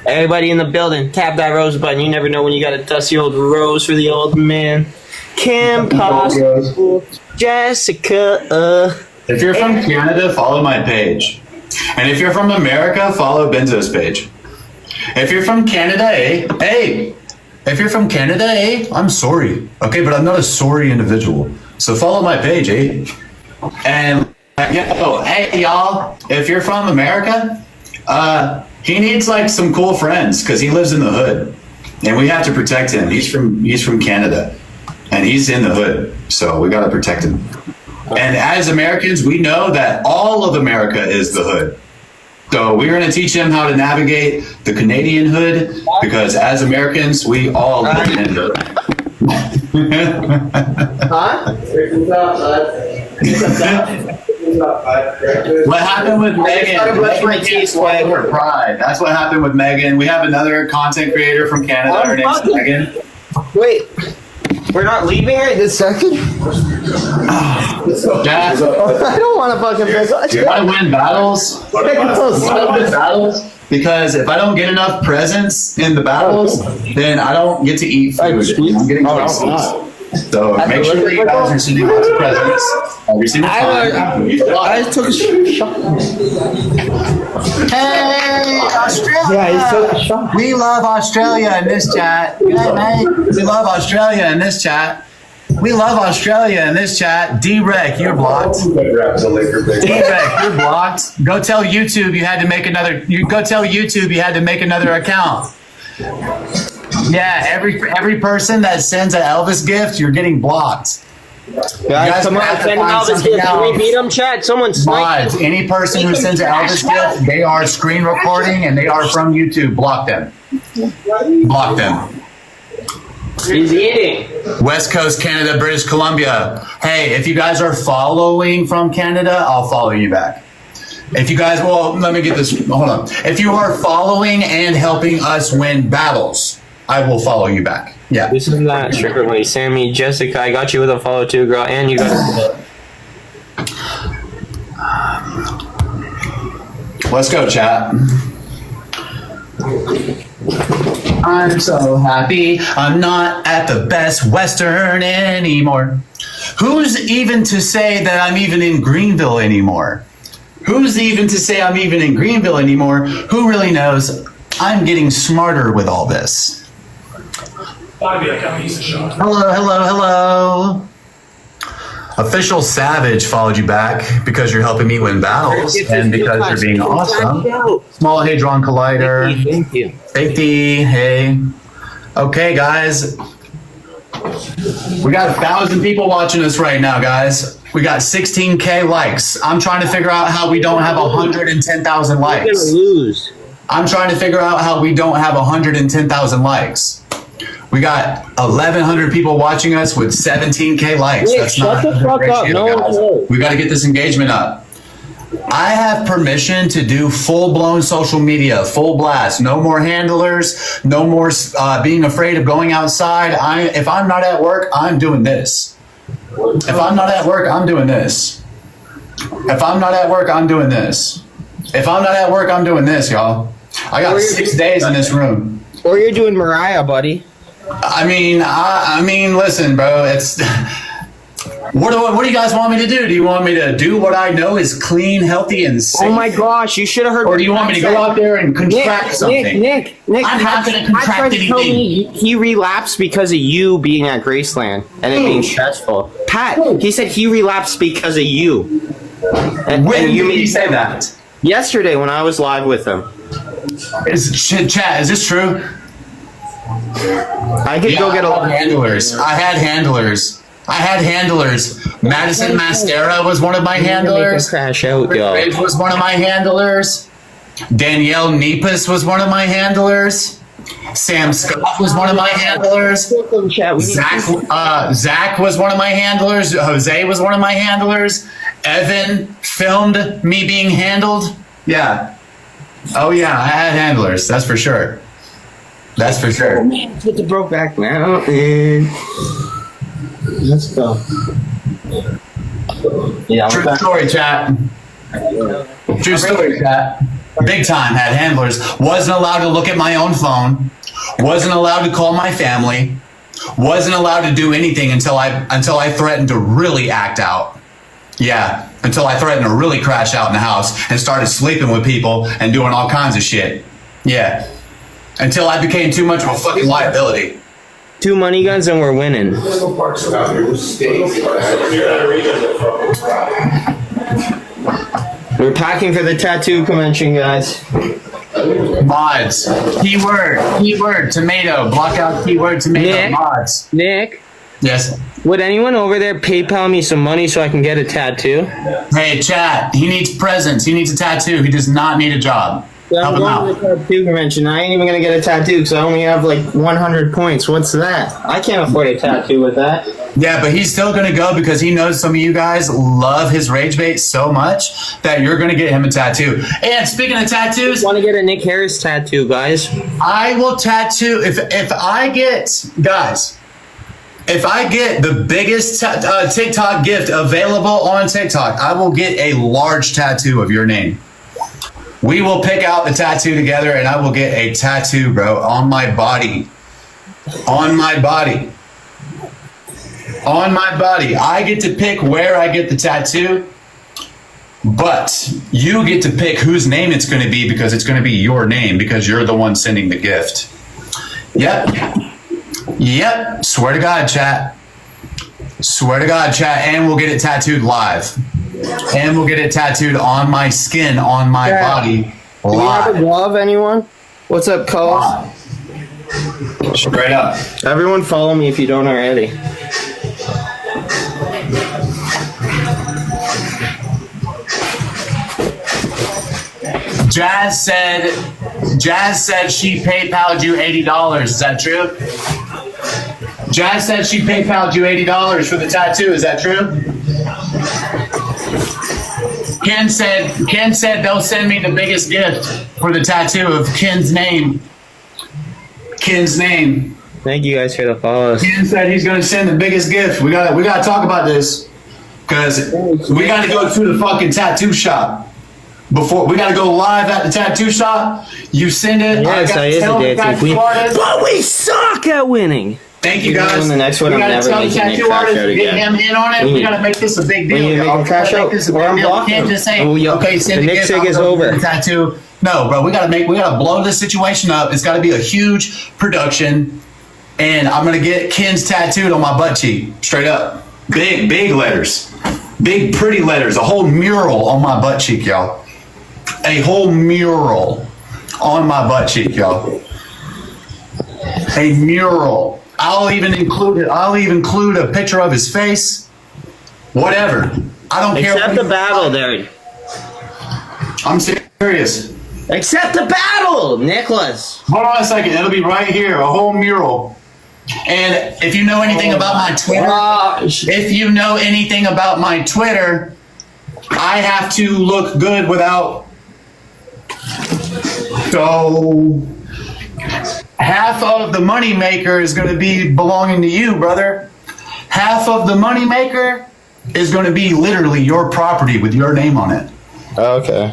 Everybody in the building, tap that rose button. You never know when you got a dusty old rose for the old man. Kim Possible, Jessica. If you're from Canada, follow my page. And if you're from America, follow Benzo's page. If you're from Canada, if you're from Canada, I'm sorry. Okay, but I'm not a sorry individual. So follow my page, And hey y'all, if you're from America, he needs like some cool friends because he lives in the hood. And we have to protect him. He's from Canada. And he's in the hood. So we gotta protect him. And as Americans, we know that all of America is the hood. So we're going to teach him how to navigate the Canadian hood because as Americans, we all live in the Huh? What happened with Megan? Megan can't swallow her pride. That's what happened with Megan. We have another content creator from Canada. Her name's Megan. Wait. We're not leaving right this second? Chat, I don't want to fucking pick up. if I win battles, because if I don't get enough presents in the battles, then I don't get to eat food. I'm getting close. So make sure that you guys are sending lots of presents every single time. I took a shot. Hey, Australia! Yeah, he took a shot. We love Australia in this chat. Good night, mate. We love Australia in this chat. We love Australia in this chat. D-Rec, you're blocked. D-Rec, you're blocked. Go tell YouTube you had to make another. Go tell YouTube you had to make another account. Yeah, every person that sends an Elvis gift, you're getting blocked. Guys, come on, send an Elvis gift. Can we beat them, chat? Someone snipe. Mods, any person who sends an Elvis gift, they are screen recording and they are from YouTube. Block them. Block them. He's eating. West Coast Canada, British Columbia. Hey, if you guys are following from Canada, I'll follow you back. If you guys, well, let me get this, hold on. If you are following and helping us win battles, I will follow you back. Yeah. This is not strictly Sammy, Jessica. I got you with a follow too, girl, and you got. Let's go, chat. I'm so happy I'm not at the Best Western anymore. Who's even to say that I'm even in Greenville anymore? Who's even to say I'm even in Greenville anymore? Who really knows? I'm getting smarter with all this. Hello, hello, hello. Official Savage followed you back because you're helping me win battles and because you're being awesome. Small Hadron Collider. Thank you. Safety, hey. Okay, guys. We got 1,000 people watching us right now, guys. We got 16K likes. I'm trying to figure out how we don't have 110,000 likes. We're gonna lose. I'm trying to figure out how we don't have 110,000 likes. We got 1,100 people watching us with 17K likes. Nick, That's not shut the fuck up. No one cares. We got to get this engagement up. I have permission to do full-blown social media, full blast. No more handlers. No more being afraid of going outside. If I'm not at work, I'm doing this. If I'm not at work, I'm doing this. If I'm not at work, I'm doing this. If I'm not at work, I'm doing this, y'all. I got 6 days in this room. Or you're doing Mariah, buddy. I mean, listen, bro. It's what do you guys want me to do? Do you want me to do what I know is clean, healthy, and safe? Oh my gosh, you should have heard. Or do you want me to go out there and contract something? Nick, I'm not going to contract anything. He relapsed because of you being at Graceland and it being stressful. Pat, he said he relapsed because of you. When did you say that? Yesterday when I was live with him. Chat, is this true? I could go get a lot of handlers. I had handlers. Madison Mascara was one of my handlers. Crash out, yo. Ridge was one of my handlers. Danielle Nepus was one of my handlers. Sam Scott was one of my handlers. Zach was one of my handlers. Jose was one of my handlers. Evan filmed me being handled. Yeah. Oh yeah, I had handlers. That's for sure. That's for sure. Oh man, get the Brokeback Mountain. Let's go. Yeah. True story, chat. True story, chat. Big time had handlers. Wasn't allowed to look at my own phone. Wasn't allowed to call my family. Wasn't allowed to do anything until I threatened to really act out. Yeah, until I threatened to really crash out in the house and started sleeping with people and doing all kinds of shit. Yeah. Until I became too much of a fucking liability. 2 money guns and we're winning. We're packing for the tattoo convention, guys. Mods. Keyword, tomato. Block out keyword, tomato. Nick? Mods. Nick, Yes. would anyone over there PayPal me some money so I can get a tattoo? Hey, chat. He needs presents. He needs a tattoo. He does not need a job. Yeah, Help I'm him going out. to the tattoo convention. I ain't even going to get a tattoo because I only have like 100 points. What's that? I can't afford a tattoo with that. Yeah, but he's still going to go because he knows some of you guys love his rage bait so much that you're going to get him a tattoo. And speaking of tattoos, I want to get a Nick Harris tattoo, guys. I will tattoo if I get guys. If I get the biggest TikTok gift available on TikTok, I will get a large tattoo of your name. We will pick out the tattoo together and I will get a tattoo, bro, on my body. On my body. On my body. I get to pick where I get the tattoo, but you get to pick whose name it's going to be because it's going to be your name because you're the one sending the gift. Yep. Yep. Swear to God, chat. Swear to God, chat. And we'll get it tattooed live. And we'll get it tattooed on my skin, on my body. Do we have a glove, anyone? What's up, Cole? Straight up. Everyone follow me if you don't already. Jazz said she PayPal'd you $80. Is that true? Jazz said she PayPal'd you $80 for the tattoo. Is that true? Ken said they'll send me the biggest gift for the tattoo of Ken's name. Ken's name. Thank you guys for the follows. Ken said he's gonna send the biggest gift. We gotta talk about this. Cause we gotta go to the fucking tattoo shop. Before we gotta go live at the tattoo shop. You send it. Yes, I is a dancing queen. But we suck at winning. Thank you guys. On the next one, I'm never making Nick crash out again. Get him in on it. We gotta make this a big deal. We need to make him crash out, or I'm blocking him. Just say, okay, send the Nick sig is over. The tattoo. No, bro, we gotta blow this situation up. It's gotta be a huge production, and I'm gonna get Ken's tattooed on my butt cheek, straight up. Big letters, big pretty letters, a whole mural on my butt cheek, y'all. A whole mural on my butt cheek, y'all. A mural. I'll even include a picture of his face. Whatever. I don't care. Accept the battle, Darren. I'm serious. Accept the battle, Nicholas. Hold on a second. It'll be right here. A whole mural. And if you know anything about my Twitter, I have to look good without. So half of the money maker is going to be belonging to you, brother. Half of the money maker is going to be literally your property with your name on it. Okay.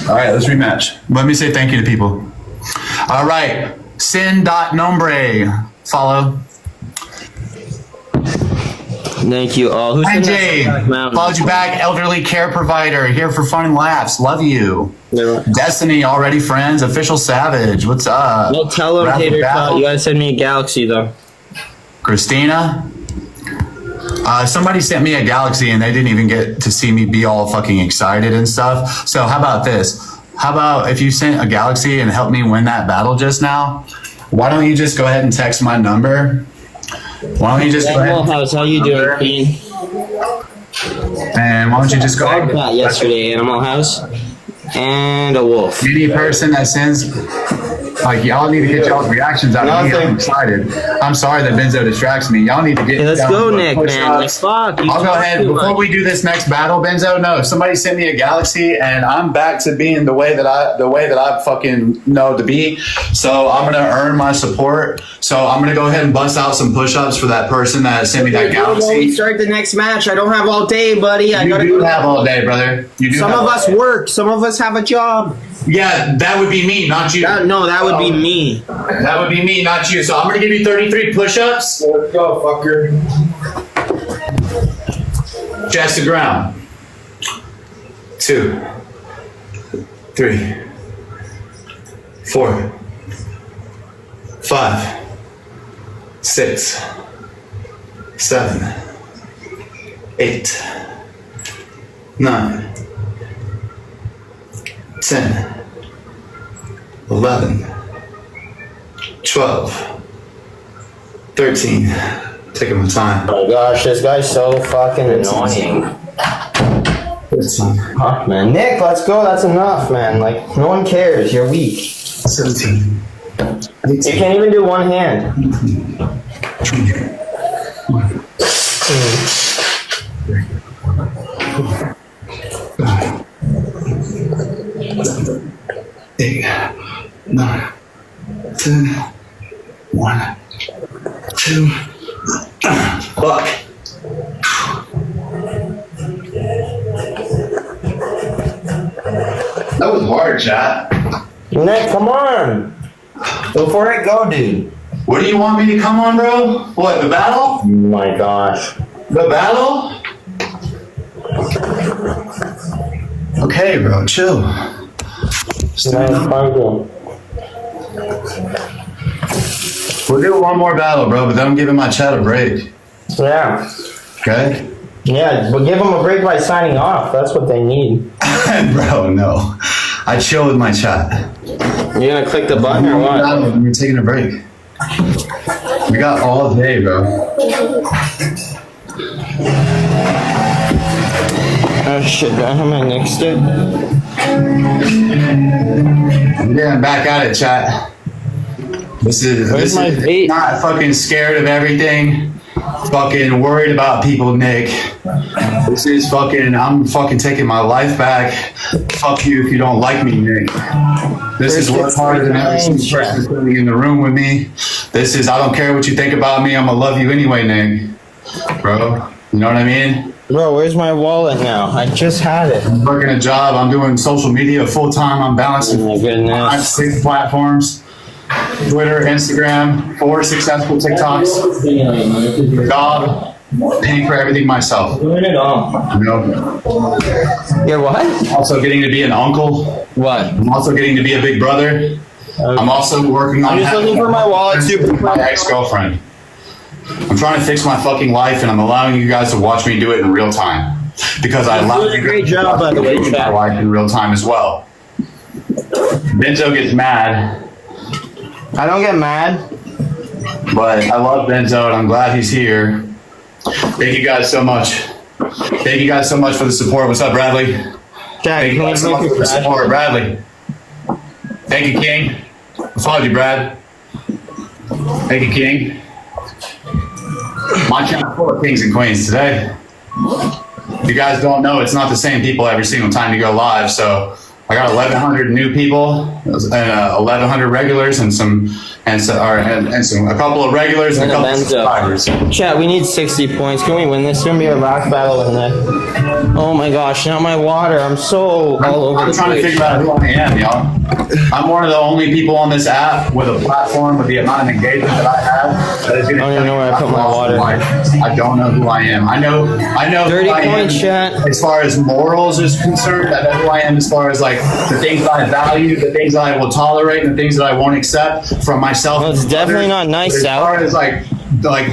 All right, let's rematch. Let me say thank you to people. All right, sin.nombre. Follow. Thank you all. Who's Jay, followed you back. Elderly care provider, here for fun and laughs. Love you. Yeah. Destiny, already friends. Official Savage, what's up? Well, tell them, Tater Tot, you gotta send me a galaxy, though. Christina, somebody sent me a galaxy and they didn't even get to see me be all fucking excited and stuff. So how about this? How about if you sent a galaxy and helped me win that battle just now? Why don't you just go ahead and text my number? Why don't you just go ahead? How you doing, Queen? And why don't you just go ahead? Cat yesterday, Animal House, and a wolf. Any person that sends, like, y'all need to get y'all's reactions out of me. I'm excited. I'm sorry that Benzo distracts me. Y'all need to get. Hey, let's go, Nick, man. Like, fuck. I'll go ahead before we do this next battle, Benzo. No, if somebody sent me a galaxy and I'm back to being the way that I fucking know to be. So I'm gonna earn my support. So I'm gonna go ahead and bust out some push-ups for that person that sent me that galaxy. We start the next match. I don't have all day, buddy. You do have all day, brother. You do. Some of us work. Some of us have a job. Yeah, that would be me, not you. That would be me. That would be me, not you. So I'm gonna give you 33 push-ups. Let's go, fucker. Chest to ground. 2, 3, 4, 5, 6, 7, 8, 9, 10, 11, 12, 13. Taking my time. Oh my gosh, this guy's so fucking annoying. 15. Huh, man. Nick, let's go. That's enough, man. Like, no one cares. You're weak. 17. 18. You can't even do one hand. 8, 9, 10, 1. Fuck. That was hard, chat. Nick, come on. Before I go, dude. What do you want me to come on, bro? What, the battle? Oh my gosh. The battle? Okay, bro, chill. We'll do one more battle, bro, but then I'm giving my chat a break. Yeah. Okay? Yeah, but give them a break by signing off. That's what they need. Bro, no. I chill with my chat. You gonna click the button or what? We're taking a break. We got all day, bro. Oh shit, do I have my Nick stick? Yeah, back at it, chat. This is my vape? not fucking scared of everything. Fucking worried about people, Nick. This is fucking, I'm fucking taking my life back. Fuck you if you don't like me, Nick. This is what's harder than every single person sitting in the room with me. This is, I don't care what you think about me, I'm gonna love you anyway, Nick. Bro, you know what I mean? Bro, where's my wallet now? I just had it. I'm working a job, I'm doing social media full time, I'm balancing Oh my goodness. 6 platforms. Twitter, Instagram, 4 successful TikToks, job, paying for everything myself. Doing it all. You know? You're what? Also getting to be an uncle. What? I'm also getting to be a big brother. I'm also working on I'm just looking for my wallet, super my ex-girlfriend. I'm trying to fix my fucking life, and I'm allowing you guys to watch me do it in real time. Because I allow you great job, by the way, my chat. life in real time as well. Benzo gets mad. I don't get mad. But I love Benzo, and I'm glad he's here. Thank you guys so much. Thank you guys so much for the support. What's up, Bradley? Jack, Thank you guys so much for the support, Bradley. Thank you, King. I followed you, Brad. Thank you, King. My channel full of kings and queens today. If you guys don't know, it's not the same people every single time you go live, so I got 1,100 new people and 1,100 regulars and a couple of regulars and a couple of subscribers. Chat, we need 60 points. Can we win this? It's gonna be our last battle with Nick. Oh my gosh, not my water. I'm so all over I'm the trying to place. figure out who I am, y'all. I'm one of the only people on this app with a platform with the amount of engagement that I have. That is gonna I don't even know where I put my water. I don't know who I am. I know 30 who I am points, chat. as far as morals is concerned. I know who I am as far as like the things that I value, the things that I will tolerate, and the things that I won't accept from myself. Well, it's definitely not nice But as out. far as like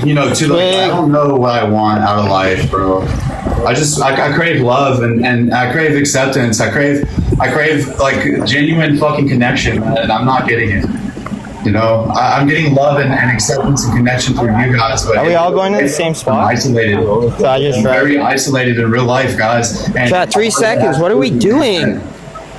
you know, to like, I don't know what I want out of life, bro. I crave love and I crave acceptance. I crave like genuine fucking connection, and I'm not getting it. You know, I'm getting love and acceptance and connection through you guys. But Are we all going to the same spot? I'm isolated. So I just I'm very isolated in real life, guys. And Chat, 3 seconds. What are we doing?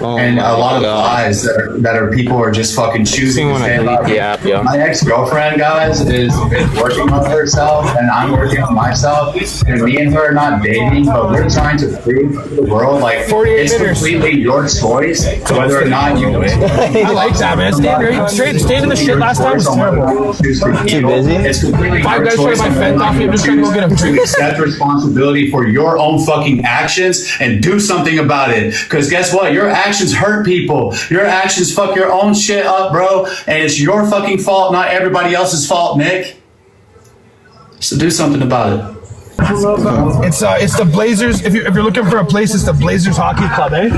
Oh and my a lot of God. lies that are people are just fucking choosing to When I say delete about the me. app, yo. My ex-girlfriend, guys, is working on herself, and I'm working on myself. And me and her are not dating, but we're trying to prove to the world, like, it's completely your choice whether or not you win. I like that, man. Staying in the shit last time was terrible. Too busy? It's completely Five your guys choice. tried my fence off me. I'm just trying to go get a drink. Accept responsibility for your own fucking actions and do something about it. Because guess what? Your actions hurt people. Your actions fuck your own shit up, bro. And it's your fucking fault, not everybody else's fault, Nick. So do something about it. It's the Blazers. If you're looking for a place, it's the Blazers Hockey Club, eh?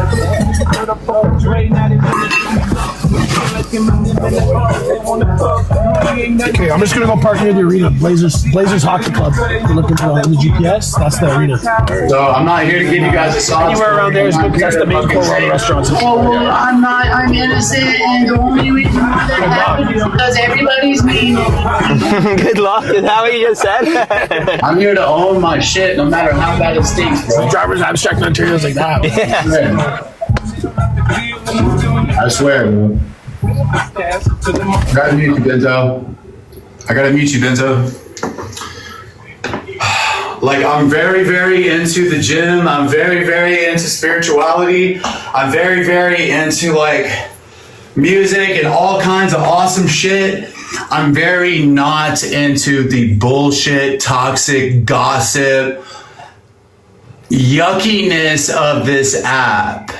Okay, I'm just gonna go park near the arena. Blazers Hockey Club. If you're looking for the GPS, that's the arena. So I'm not here to give you guys a solid Anywhere around there is good because that's the main core of the restaurants. Oh, well, I'm innocent, and the only reason why that happened is because everybody's mean. Good luck. Is that what you just said? I'm here to own my shit no matter how bad it stinks, bro. Drivers abstract in Ontario is like that. I swear, bro. I gotta mute you, Benzo. Like, I'm very, very into the gym. I'm very, very into spirituality. I'm very, very into, like, music and all kinds of awesome shit. I'm very not into the bullshit, toxic gossip, yuckiness of this app.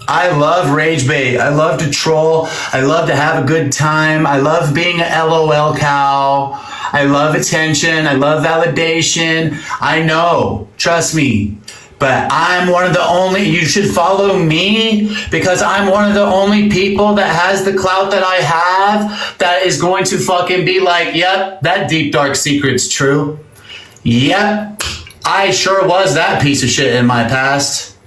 I love rage bait. I love to troll. I love to have a good time. I love being a LOL cow. I love attention. I love validation. I know, trust me. But I'm one of the only, you should follow me because I'm one of the only people that has the clout that I have that is going to fucking be like, yep, that deep dark secret's true. Yep, I sure was that piece of shit in my past.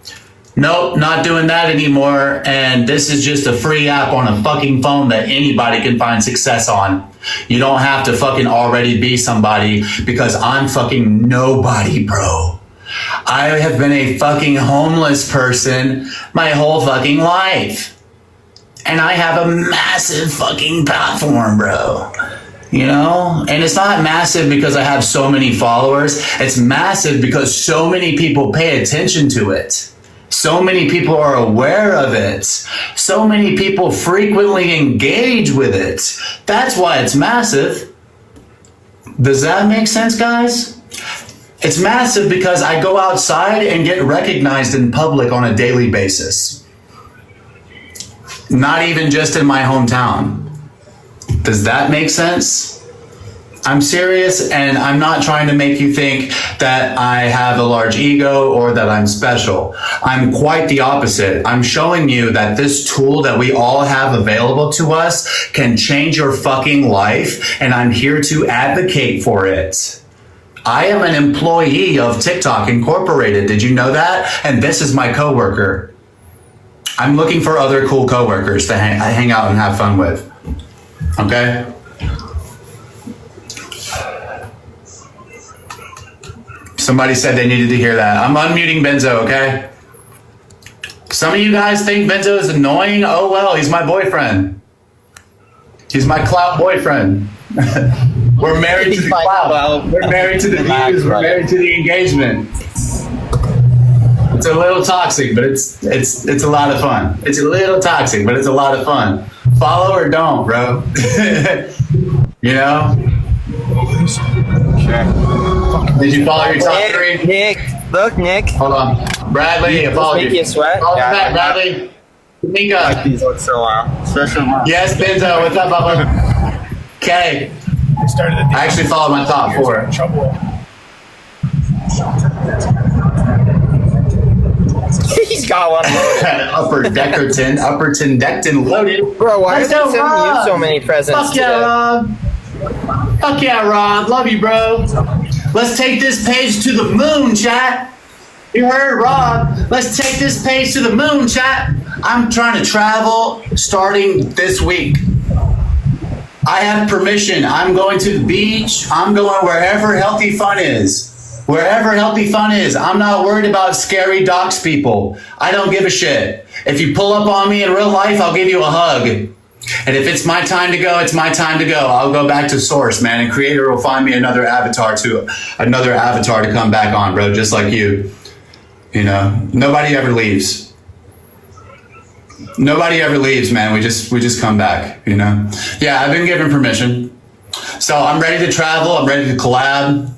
Nope, not doing that anymore. And this is just a free app on a fucking phone that anybody can find success on. You don't have to fucking already be somebody because I'm fucking nobody, bro. I have been a fucking homeless person my whole fucking life. And I have a massive fucking platform, bro. You know? And it's not massive because I have so many followers. It's massive because so many people pay attention to it. So many people are aware of it. So many people frequently engage with it. That's why it's massive. Does that make sense, guys? It's massive because I go outside and get recognized in public on a daily basis. Not even just in my hometown. Does that make sense? I'm serious, and I'm not trying to make you think that I have a large ego or that I'm special. I'm quite the opposite. I'm showing you that this tool that we all have available to us can change your fucking life, and I'm here to advocate for it. I am an employee of TikTok Incorporated. Did you know that? And this is my coworker. I'm looking for other cool coworkers to hang out and have fun with. Okay? Somebody said they needed to hear that. I'm unmuting Benzo, okay? Some of you guys think Benzo is annoying. Oh well, he's my boyfriend. He's my clout boyfriend. We're married to the clout. We're married to the views. We're married to the engagement. It's a little toxic, but it's a lot of fun. It's a little toxic, but it's a lot of fun. Follow or don't, bro. You know? Sure. Did you follow your top three? Nick, look, Nick. Hold on. Bradley, apologies. Make you sweat? Follow back, Bradley. Mika. These look so wow. Special one. Yes, Benzo. What's up, Bubba? Okay. I actually followed my top four. He's got one loaded. upper tendectin loaded. Bro, why are they sending Rob. you so many presents Fuck yeah, Rob. Fuck yeah, Rob. Love you, bro. Let's take this page to the moon, chat. You heard Rob. Let's take this page to the moon, chat. I'm trying to travel starting this week. I have permission. I'm going to the beach. I'm going wherever healthy fun is. Wherever healthy fun is. I'm not worried about scary dox people. I don't give a shit. If you pull up on me in real life, I'll give you a hug. And if it's my time to go, it's my time to go. I'll go back to source, man. And Creator will find me another avatar to come back on, bro. Just like you. You know, nobody ever leaves. Nobody ever leaves, man. We just come back, you know? Yeah, I've been given permission. So I'm ready to travel. I'm ready to collab.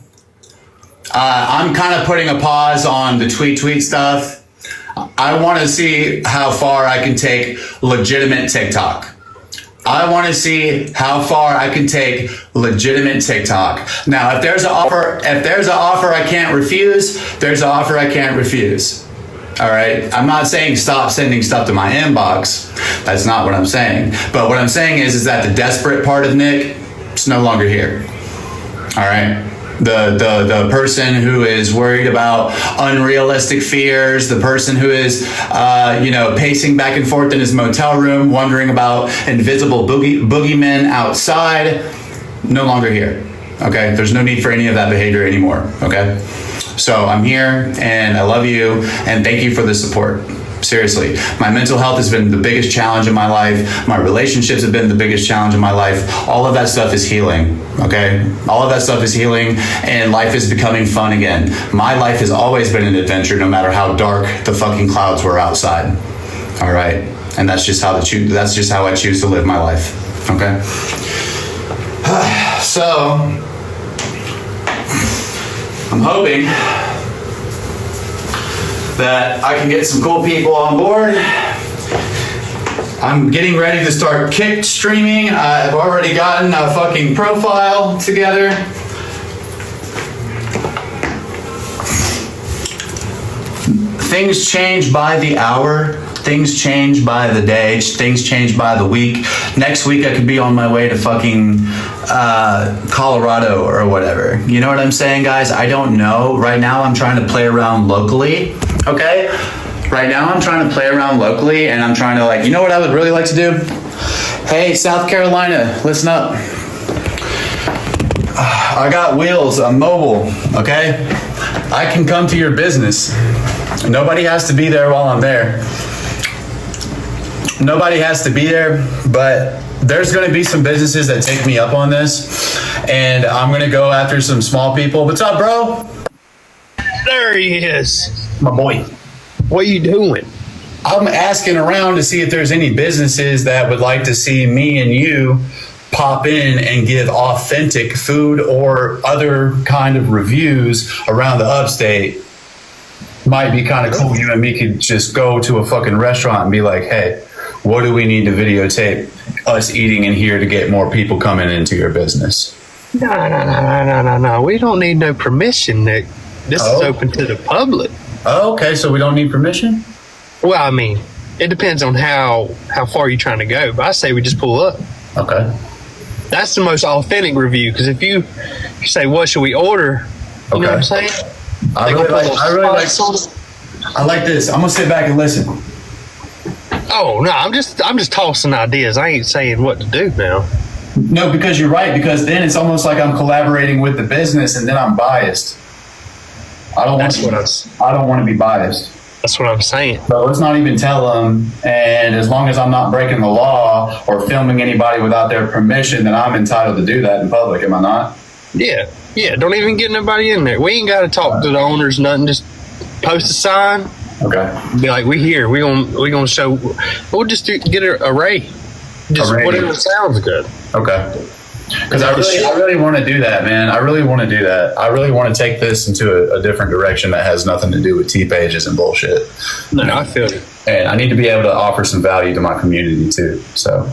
I'm kind of putting a pause on the tweet stuff. I want to see how far I can take legitimate TikTok. I want to see how far I can take legitimate TikTok. Now, if there's an offer I can't refuse, there's an offer I can't refuse. All right. I'm not saying stop sending stuff to my inbox. That's not what I'm saying. But what I'm saying is that the desperate part of Nick is no longer here. All right. The person who is worried about unrealistic fears, the person who is, pacing back and forth in his motel room, wondering about invisible boogeymen outside, no longer here. Okay, there's no need for any of that behavior anymore. Okay, so I'm here and I love you and thank you for the support. Seriously, my mental health has been the biggest challenge in my life. My relationships have been the biggest challenge in my life. All of that stuff is healing, okay? All of that stuff is healing and life is becoming fun again. My life has always been an adventure no matter how dark the fucking clouds were outside, all right? And that's just how I choose to live my life, okay? So, I'm hoping that I can get some cool people on board. I'm getting ready to start kick streaming. I've already gotten a fucking profile together. Things change by the hour. Things change by the day. Things change by the week. Next week I could be on my way to fucking Colorado or whatever. You know what I'm saying, guys? I don't know. Right now I'm trying to play around locally. Okay? Right now I'm trying to play around locally, and I'm trying to, like, you know what I would really like to do? Hey, South Carolina, listen up. I got wheels. I'm mobile. Okay? I can come to your business. Nobody has to be there while I'm there. Nobody has to be there, but there's going to be some businesses that take me up on this, and I'm going to go after some small people. What's up, bro? There he is. My boy. What are you doing? I'm asking around to see if there's any businesses that would like to see me and you pop in and give authentic food or other kind of reviews around the upstate. Might be kind of cool. You and me could just go to a fucking restaurant and be like, hey, what do we need to videotape us eating in here to get more people coming into your business? No. We don't need no permission, Nick. This is open to the public. Oh, okay. So we don't need permission? Well, I mean, it depends on how far you're trying to go. But I say we just pull up. Okay. That's the most authentic review. Because if you say, what should we order? You know what I'm saying? I really like this. I'm gonna sit back and listen. Oh no, I'm just tossing ideas. I ain't saying what to do now. No, because you're right. Because then it's almost like I'm collaborating with the business, and then I'm biased. I don't want to be biased. That's what I'm saying. So let's not even tell them. And as long as I'm not breaking the law or filming anybody without their permission, then I'm entitled to do that in public. Am I not? Yeah. Don't even get nobody in there. We ain't got to talk to the owners, nothing. Just post a sign. Okay. Be like, we here. We gonna show. We'll just get an array. Just whatever sounds good. Okay. Because I really want to do that, man. I really want to do that. I really want to take this into a different direction that has nothing to do with T-pages and bullshit. No, I feel it. And I need to be able to offer some value to my community too. So,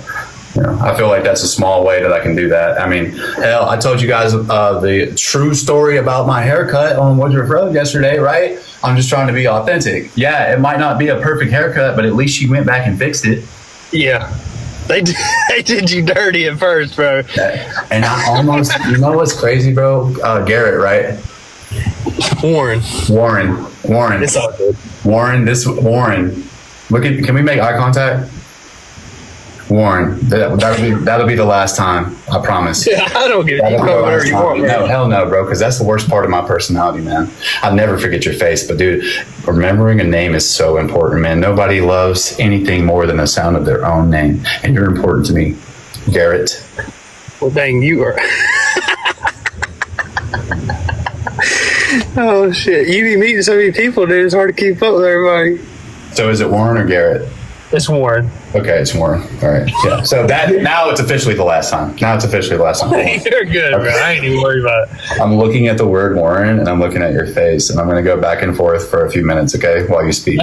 you know, I feel like that's a small way that I can do that. I mean, hell, I told you guys the true story about my haircut on Woodruff Road yesterday, right? I'm just trying to be authentic. Yeah, it might not be a perfect haircut, but at least she went back and fixed it. Yeah. They did you dirty at first, bro. And I almost, you know what's crazy, bro? Garrett, right? Warren. It's all good. Warren. Look at, can we make eye contact? Warren, that'll be the last time. I promise. Yeah, I don't give a whatever you want, bro. No, hell no, bro, because that's the worst part of my personality, man. I'll never forget your face, but dude, remembering a name is so important, man. Nobody loves anything more than the sound of their own name, and you're important to me, Garrett. Well, dang, you are. Oh shit! You be meeting so many people, dude. It's hard to keep up with everybody. So is it Warren or Garrett? It's Warren. Okay, it's Warren. All right. Yeah. So now it's officially the last time. You're good, okay. Bro. I ain't even worried about it. I'm looking at the word Warren, and I'm looking at your face, and I'm going to go back and forth for a few minutes, okay, while you speak.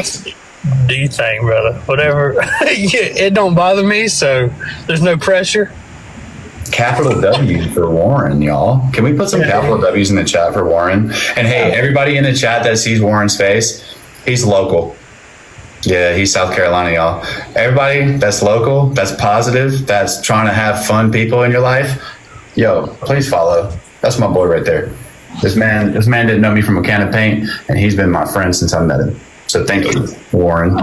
Do you think, brother? Whatever. It don't bother me, so there's no pressure. Capital W for Warren, y'all. Can we put some capital W's in the chat for Warren? And hey, everybody in the chat that sees Warren's face, he's local. Yeah, he's South Carolina, y'all. Everybody that's local, that's positive, that's trying to have fun people in your life, yo, please follow. That's my boy right there. This man didn't know me from a can of paint, and he's been my friend since I met him. So thank you, Warren.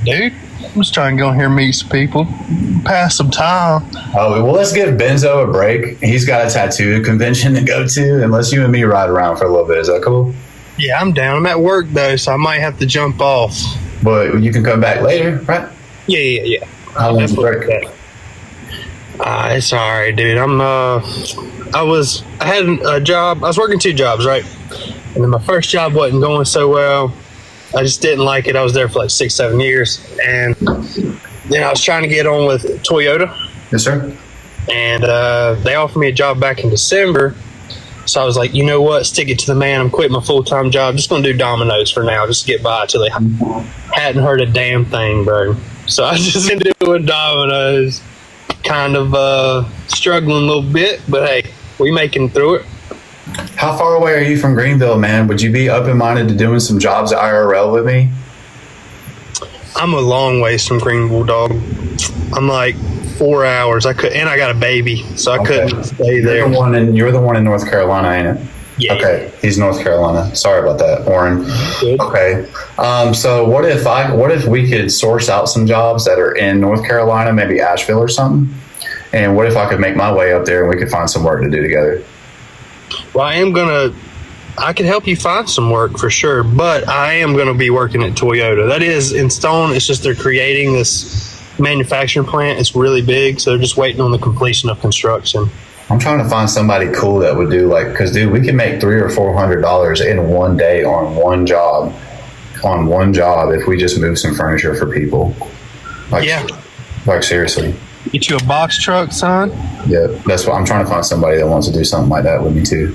Dude, I'm just trying to go here and meet some people, pass some time. Oh, well, let's give Benzo a break. He's got a tattoo convention to go to, and let's you and me ride around for a little bit. Is that cool? Yeah, I'm down. I'm at work, though, so I might have to jump off. But you can come back later, right? Yeah. How long's the break? It's all right, dude. I had a job. I was working 2 jobs, right? And then my first job wasn't going so well. I just didn't like it. I was there for like 6-7 years. And then I was trying to get on with Toyota. Yes, sir. And they offered me a job back in December. So I was like, you know what? Stick it to the man. I'm quitting my full-time job. Just going to do Domino's for now. Just to get by till they hadn't heard a damn thing, bro. So I just been doing Domino's. Kind of struggling a little bit. But, hey, we making through it. How far away are you from Greenville, man? Would you be open-minded to doing some jobs IRL with me? I'm a long ways from Greenville, dog. I'm like 4 hours. I got a baby, so I couldn't stay there. You're the one in North Carolina, ain't it? Yeah. Okay, he's North Carolina. Sorry about that, Warren. Good. Okay. So what if we could source out some jobs that are in North Carolina, maybe Asheville or something? And what if I could make my way up there and we could find some work to do together? Well, I could help you find some work for sure, but I am gonna be working at Toyota. That is in stone. It's just they're creating this manufacturing plant. It's really big, so they're just waiting on the completion of construction. I'm trying to find somebody cool that would do because dude, we can make $300 or $400 in one day on one job if we just move some furniture for people. Like seriously. Get you a box truck, son. Yeah, that's what I'm trying to find somebody that wants to do something like that with me too.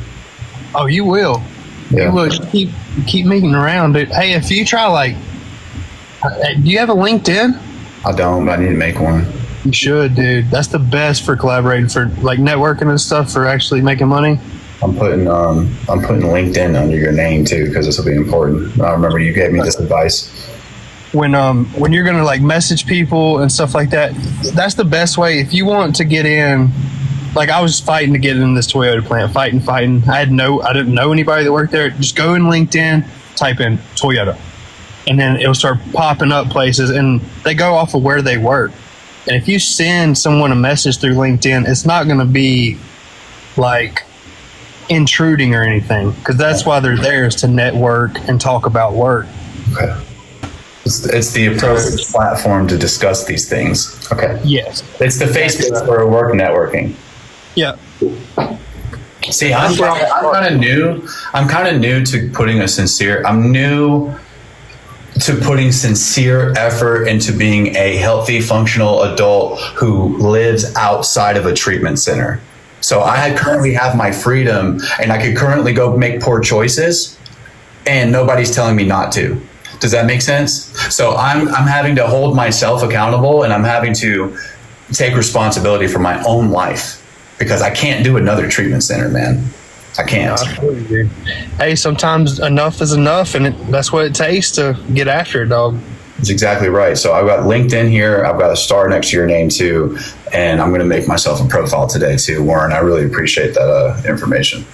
Oh, you will. Yeah. You will. Just keep meeting around, dude. Hey, if you try do you have a LinkedIn? I don't, but I need to make one. You should, dude. That's the best for collaborating, for like networking and stuff, for actually making money. I'm putting LinkedIn under your name too, because this will be important. I remember you gave me this advice. When you're gonna like message people and stuff like that, that's the best way. If you want to get in, like I was fighting to get in this Toyota plant, fighting. I didn't know anybody that worked there. Just go in LinkedIn, type in Toyota, and then it'll start popping up places, and they go off of where they work. And if you send someone a message through LinkedIn, it's not going to be like intruding or anything, because that's why they're there, is to network and talk about work. Okay. It's the appropriate platform to discuss these things. Okay. Yes. It's the Facebook for work networking. Yeah. See, I'm kind of new. I'm kind of new to putting sincere effort into being a healthy, functional adult who lives outside of a treatment center. So I currently have my freedom, and I could currently go make poor choices, and nobody's telling me not to. Does that make sense? So I'm having to hold myself accountable, and I'm having to take responsibility for my own life, because I can't do another treatment center, man. I can't. Hey, sometimes enough is enough, and that's what it takes to get after it, dog. That's exactly right. So I've got LinkedIn here. I've got a star next to your name too, and I'm going to make myself a profile today too, Warren. I really appreciate that information.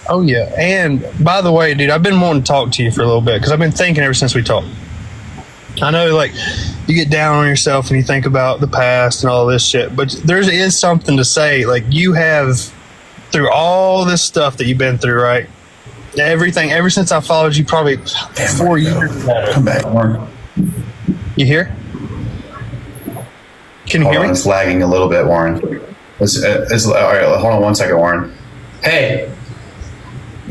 Oh yeah, and by the way, dude, I've been wanting to talk to you for a little bit, because I've been thinking ever since we talked. I know, like, you get down on yourself and you think about the past and all this shit, but there is something to say. Like, you have, through all this stuff that you've been through, right? Everything, ever since I followed you, probably 4 years ago. Come back, Warren. You here? Can you hear me? It's lagging a little bit, Warren. All right, hold on 1 second, Warren. Hey.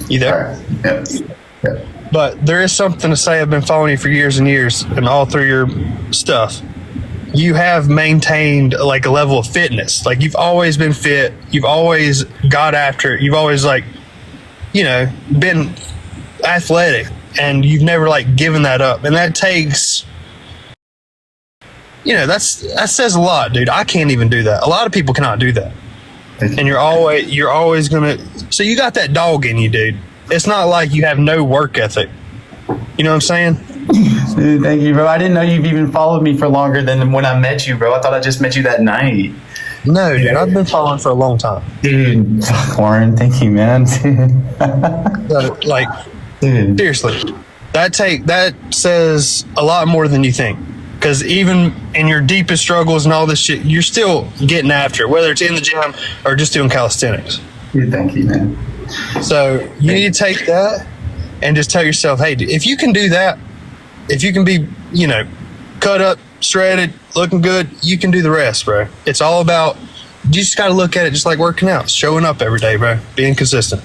You there? All right. Yeah. But there is something to say. I've been following you for years and years, and all through your stuff, you have maintained like a level of fitness. Like, you've always been fit. You've always got after it. You've always, like, been athletic, and you've never like given that up. And that takes, that says a lot, dude. I can't even do that. A lot of people cannot do that. And you're always gonna. So you got that dog in you, dude. It's not like you have no work ethic. You know what I'm saying? Dude, thank you, bro. I didn't know you've even followed me for longer than when I met you, bro. I thought I just met you that night. No, dude. I've been following for a long time. Dude, fuck, Warren. Thank you, man. Dude. Seriously, that says a lot more than you think. Because even in your deepest struggles and all this shit, you're still getting after it, whether it's in the gym or just doing calisthenics. Dude, thank you, man. So you need to take that and just tell yourself, hey, if you can do that, if you can be, cut up, shredded, looking good, you can do the rest, bro. It's all about, you just got to look at it just like working out, showing up every day, bro, being consistent.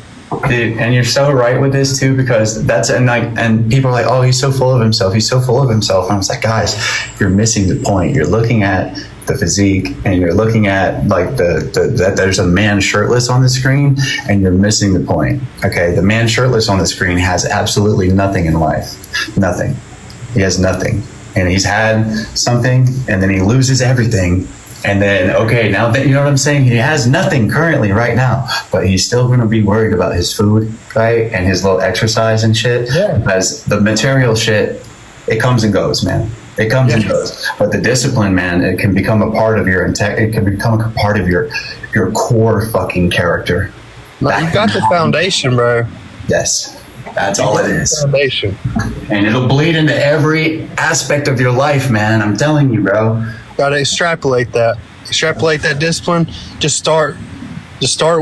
Dude, and you're so right with this too, because and people are like, oh, he's so full of himself. And I was like, guys, you're missing the point. You're looking at the physique, and you're looking at like that there's a man shirtless on the screen, and you're missing the point. Okay, the man shirtless on the screen has absolutely nothing in life. Nothing. He has nothing, and he's had something, and then he loses everything. And then, okay, now that you know what I'm saying, he has nothing currently right now, but he's still going to be worried about his food, right? And his little exercise and shit. Yeah. Because the material shit, it comes and goes, man. It comes and goes. But the discipline, man, it can become a part of your it can become a part of your core fucking character. Like, you got the foundation, bro. Yes. That's all it is. Foundation. And it'll bleed into every aspect of your life, man. I'm telling you, bro. Gotta extrapolate that. Extrapolate that discipline. Just start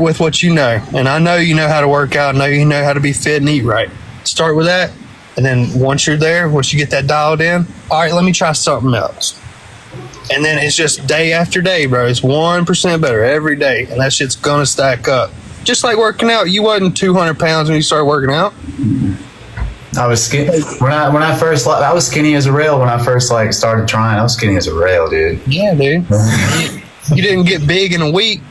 with what you know. And I know you know how to work out. I know you know how to be fit and eat right. Start with that. And then once you're there, once you get that dialed in, all right, let me try something else. And then it's just day after day, bro. It's 1% better every day. And that shit's gonna stack up. Just like working out. You wasn't 200 pounds when you started working out. I was skinny when I first. I was skinny as a rail when I first started trying. I was skinny as a rail, dude. Yeah, dude. You didn't get big in a week.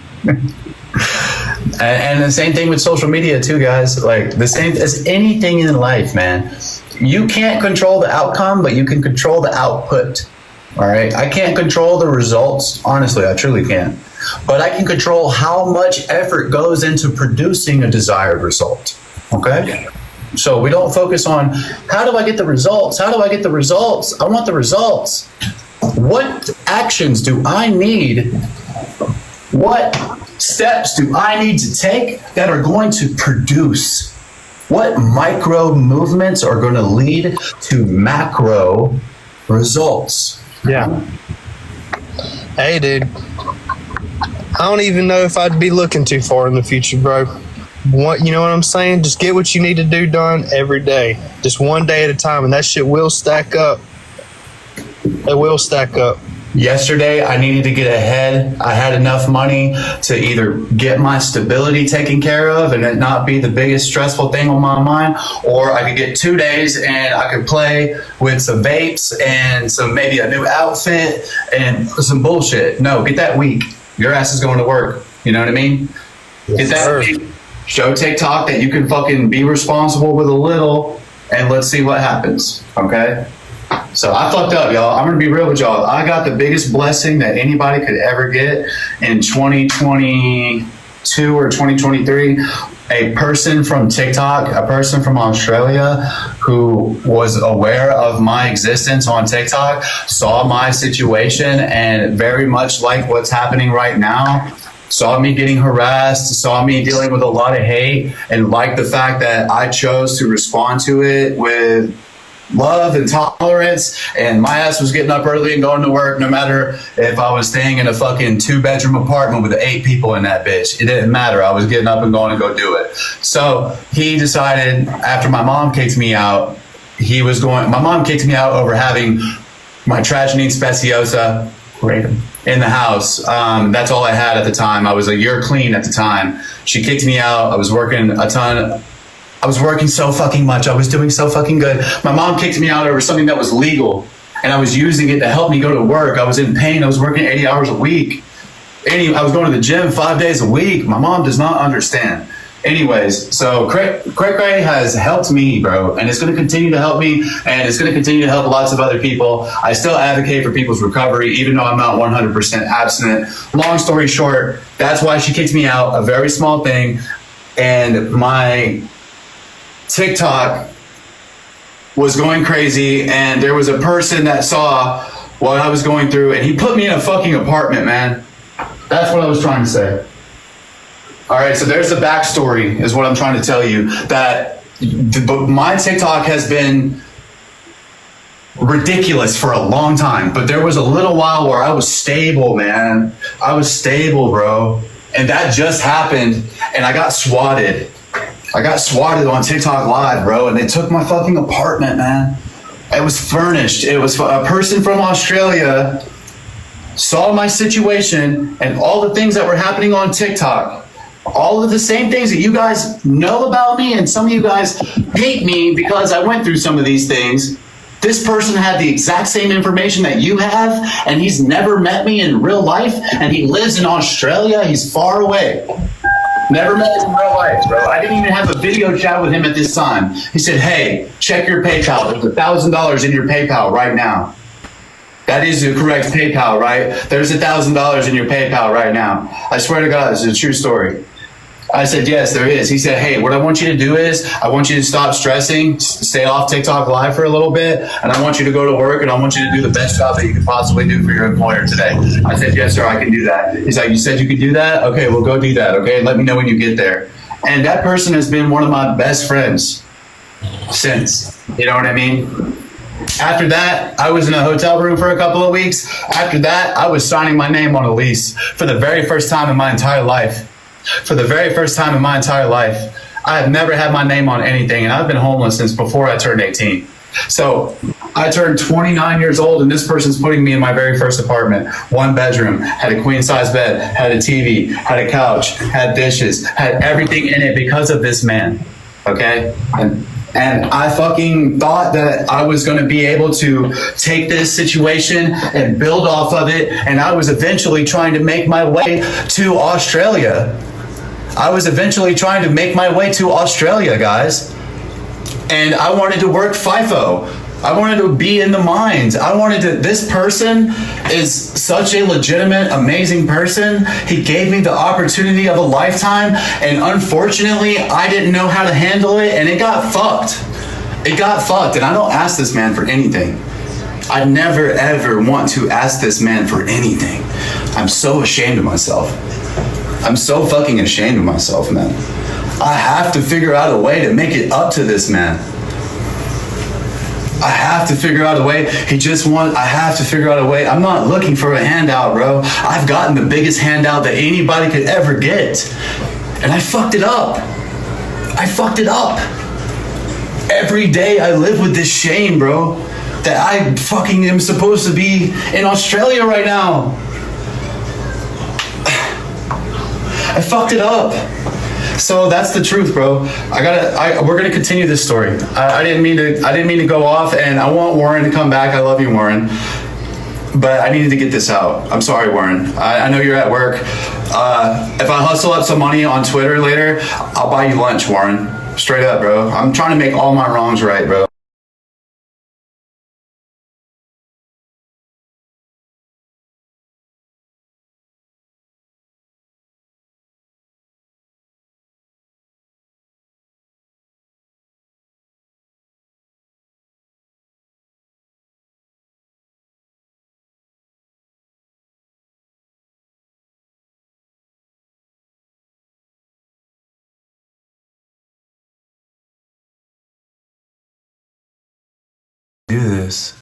And the same thing with social media too, guys. Like the same as anything in life, man. You can't control the outcome, but you can control the output. All right. I can't control the results. Honestly, I truly can't. But I can control how much effort goes into producing a desired result. Okay. So we don't focus on how do I get the results? How do I get the results? I want the results. What actions do I need? What steps do I need to take that are going to produce? What micro movements are going to lead to macro results? Yeah. Hey, dude. I don't even know if I'd be looking too far in the future, bro. You know what I'm saying? Just get what you need to do done every day. Just one day at a time, and that shit will stack up. It will stack up. Yesterday, I needed to get ahead. I had enough money to either get my stability taken care of and it not be the biggest stressful thing on my mind, or I could get 2 days and I could play with some vapes and maybe a new outfit and some bullshit. No, get that week. Your ass is going to work. You know what I mean? Get that week. Show TikTok that you can fucking be responsible with a little, and let's see what happens. Okay? So I fucked up, y'all. I'm gonna be real with y'all. I got the biggest blessing that anybody could ever get in 2022 or 2023. A person from TikTok, a person from Australia who was aware of my existence on TikTok, saw my situation, and very much like what's happening right now, saw me getting harassed, saw me dealing with a lot of hate, and liked the fact that I chose to respond to it with love and tolerance, and my ass was getting up early and going to work no matter if I was staying in a fucking 2-bedroom apartment with 8 people in that bitch. It didn't matter. I was getting up and going to go do it. So he decided after my mom kicked me out, my mom kicked me out over having my tragedy speciosa in the house. That's all I had at the time. I was a year clean at the time. She kicked me out. I was working a ton. I was working so fucking much. I was doing so fucking good. My mom kicked me out over something that was legal, and I was using it to help me go to work. I was in pain. I was working 80 hours a week. I was going to the gym 5 days a week. My mom does not understand. Anyways, so Cray has helped me, bro, and it's going to continue to help me, and it's going to continue to help lots of other people. I still advocate for people's recovery, even though I'm not 100% abstinent. Long story short, that's why she kicked me out, a very small thing, and my TikTok was going crazy, and there was a person that saw what I was going through, and he put me in a fucking apartment, man. That's what I was trying to say. All right, so there's the backstory, is what I'm trying to tell you. That my TikTok has been ridiculous for a long time, but there was a little while where I was stable, man. I was stable, bro. And that just happened, and I got swatted. I got swatted on TikTok Live, bro, and they took my fucking apartment, man. It was furnished. It was a person from Australia saw my situation and all the things that were happening on TikTok. All of the same things that you guys know about me, and some of you guys hate me because I went through some of these things. This person had the exact same information that you have, and he's never met me in real life, and he lives in Australia. He's far away. Never met him in real life, bro. I didn't even have a video chat with him at this time. He said, hey, check your PayPal. There's $1,000 in your PayPal right now. That is the correct PayPal, right? There's $1,000 in your PayPal right now. I swear to God, this is a true story. I said, yes, there is. He said, hey, what I want you to do is I want you to stop stressing, stay off TikTok Live for a little bit, and I want you to go to work, and I want you to do the best job that you could possibly do for your employer today. I said, yes, sir, I can do that. He's like, you said you could do that? Okay, well, go do that, okay? Let me know when you get there. And that person has been one of my best friends since. You know what I mean? After that, I was in a hotel room for a couple of weeks. After that, I was signing my name on a lease for the very first time in my entire life. For the very first time in my entire life. I have never had my name on anything, and I've been homeless since before I turned 18. So I turned 29 years old, and this person's putting me in my very first apartment. 1 bedroom, had a queen size bed, had a TV, had a couch, had dishes, had everything in it because of this man. Okay? And I fucking thought that I was going to be able to take this situation and build off of it. And I was eventually trying to make my way to Australia. Guys. And I wanted to work FIFO. I wanted to be in the mines. This person is such a legitimate, amazing person. He gave me the opportunity of a lifetime, and unfortunately, I didn't know how to handle it, and it got fucked. And I don't ask this man for anything. I never, ever want to ask this man for anything. I'm so ashamed of myself. I'm so fucking ashamed of myself, man. I have to figure out a way to make it up to this man. I have to figure out a way. I have to figure out a way. I'm not looking for a handout, bro. I've gotten the biggest handout that anybody could ever get. And I fucked it up. Every day I live with this shame, bro, that I fucking am supposed to be in Australia right now. I fucked it up. So that's the truth, bro. We're gonna continue this story. I didn't mean to go off, and I want Warren to come back. I love you, Warren, but I needed to get this out. I'm sorry, Warren. I know you're at work. If I hustle up some money on Twitter later, I'll buy you lunch, Warren. Straight up, bro. I'm trying to make all my wrongs right, bro. Do this.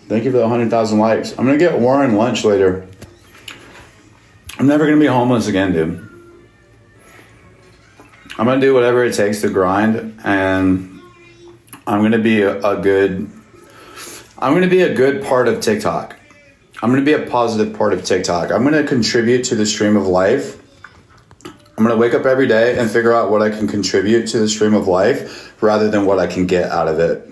Thank you for the 100,000 likes. I'm gonna get Warren lunch later. I'm never gonna be homeless again, dude. I'm gonna do whatever it takes to grind, and I'm gonna be a good part of TikTok. I'm gonna be a positive part of TikTok. I'm gonna contribute to the stream of life. I'm gonna wake up every day and figure out what I can contribute to the stream of life rather than what I can get out of it.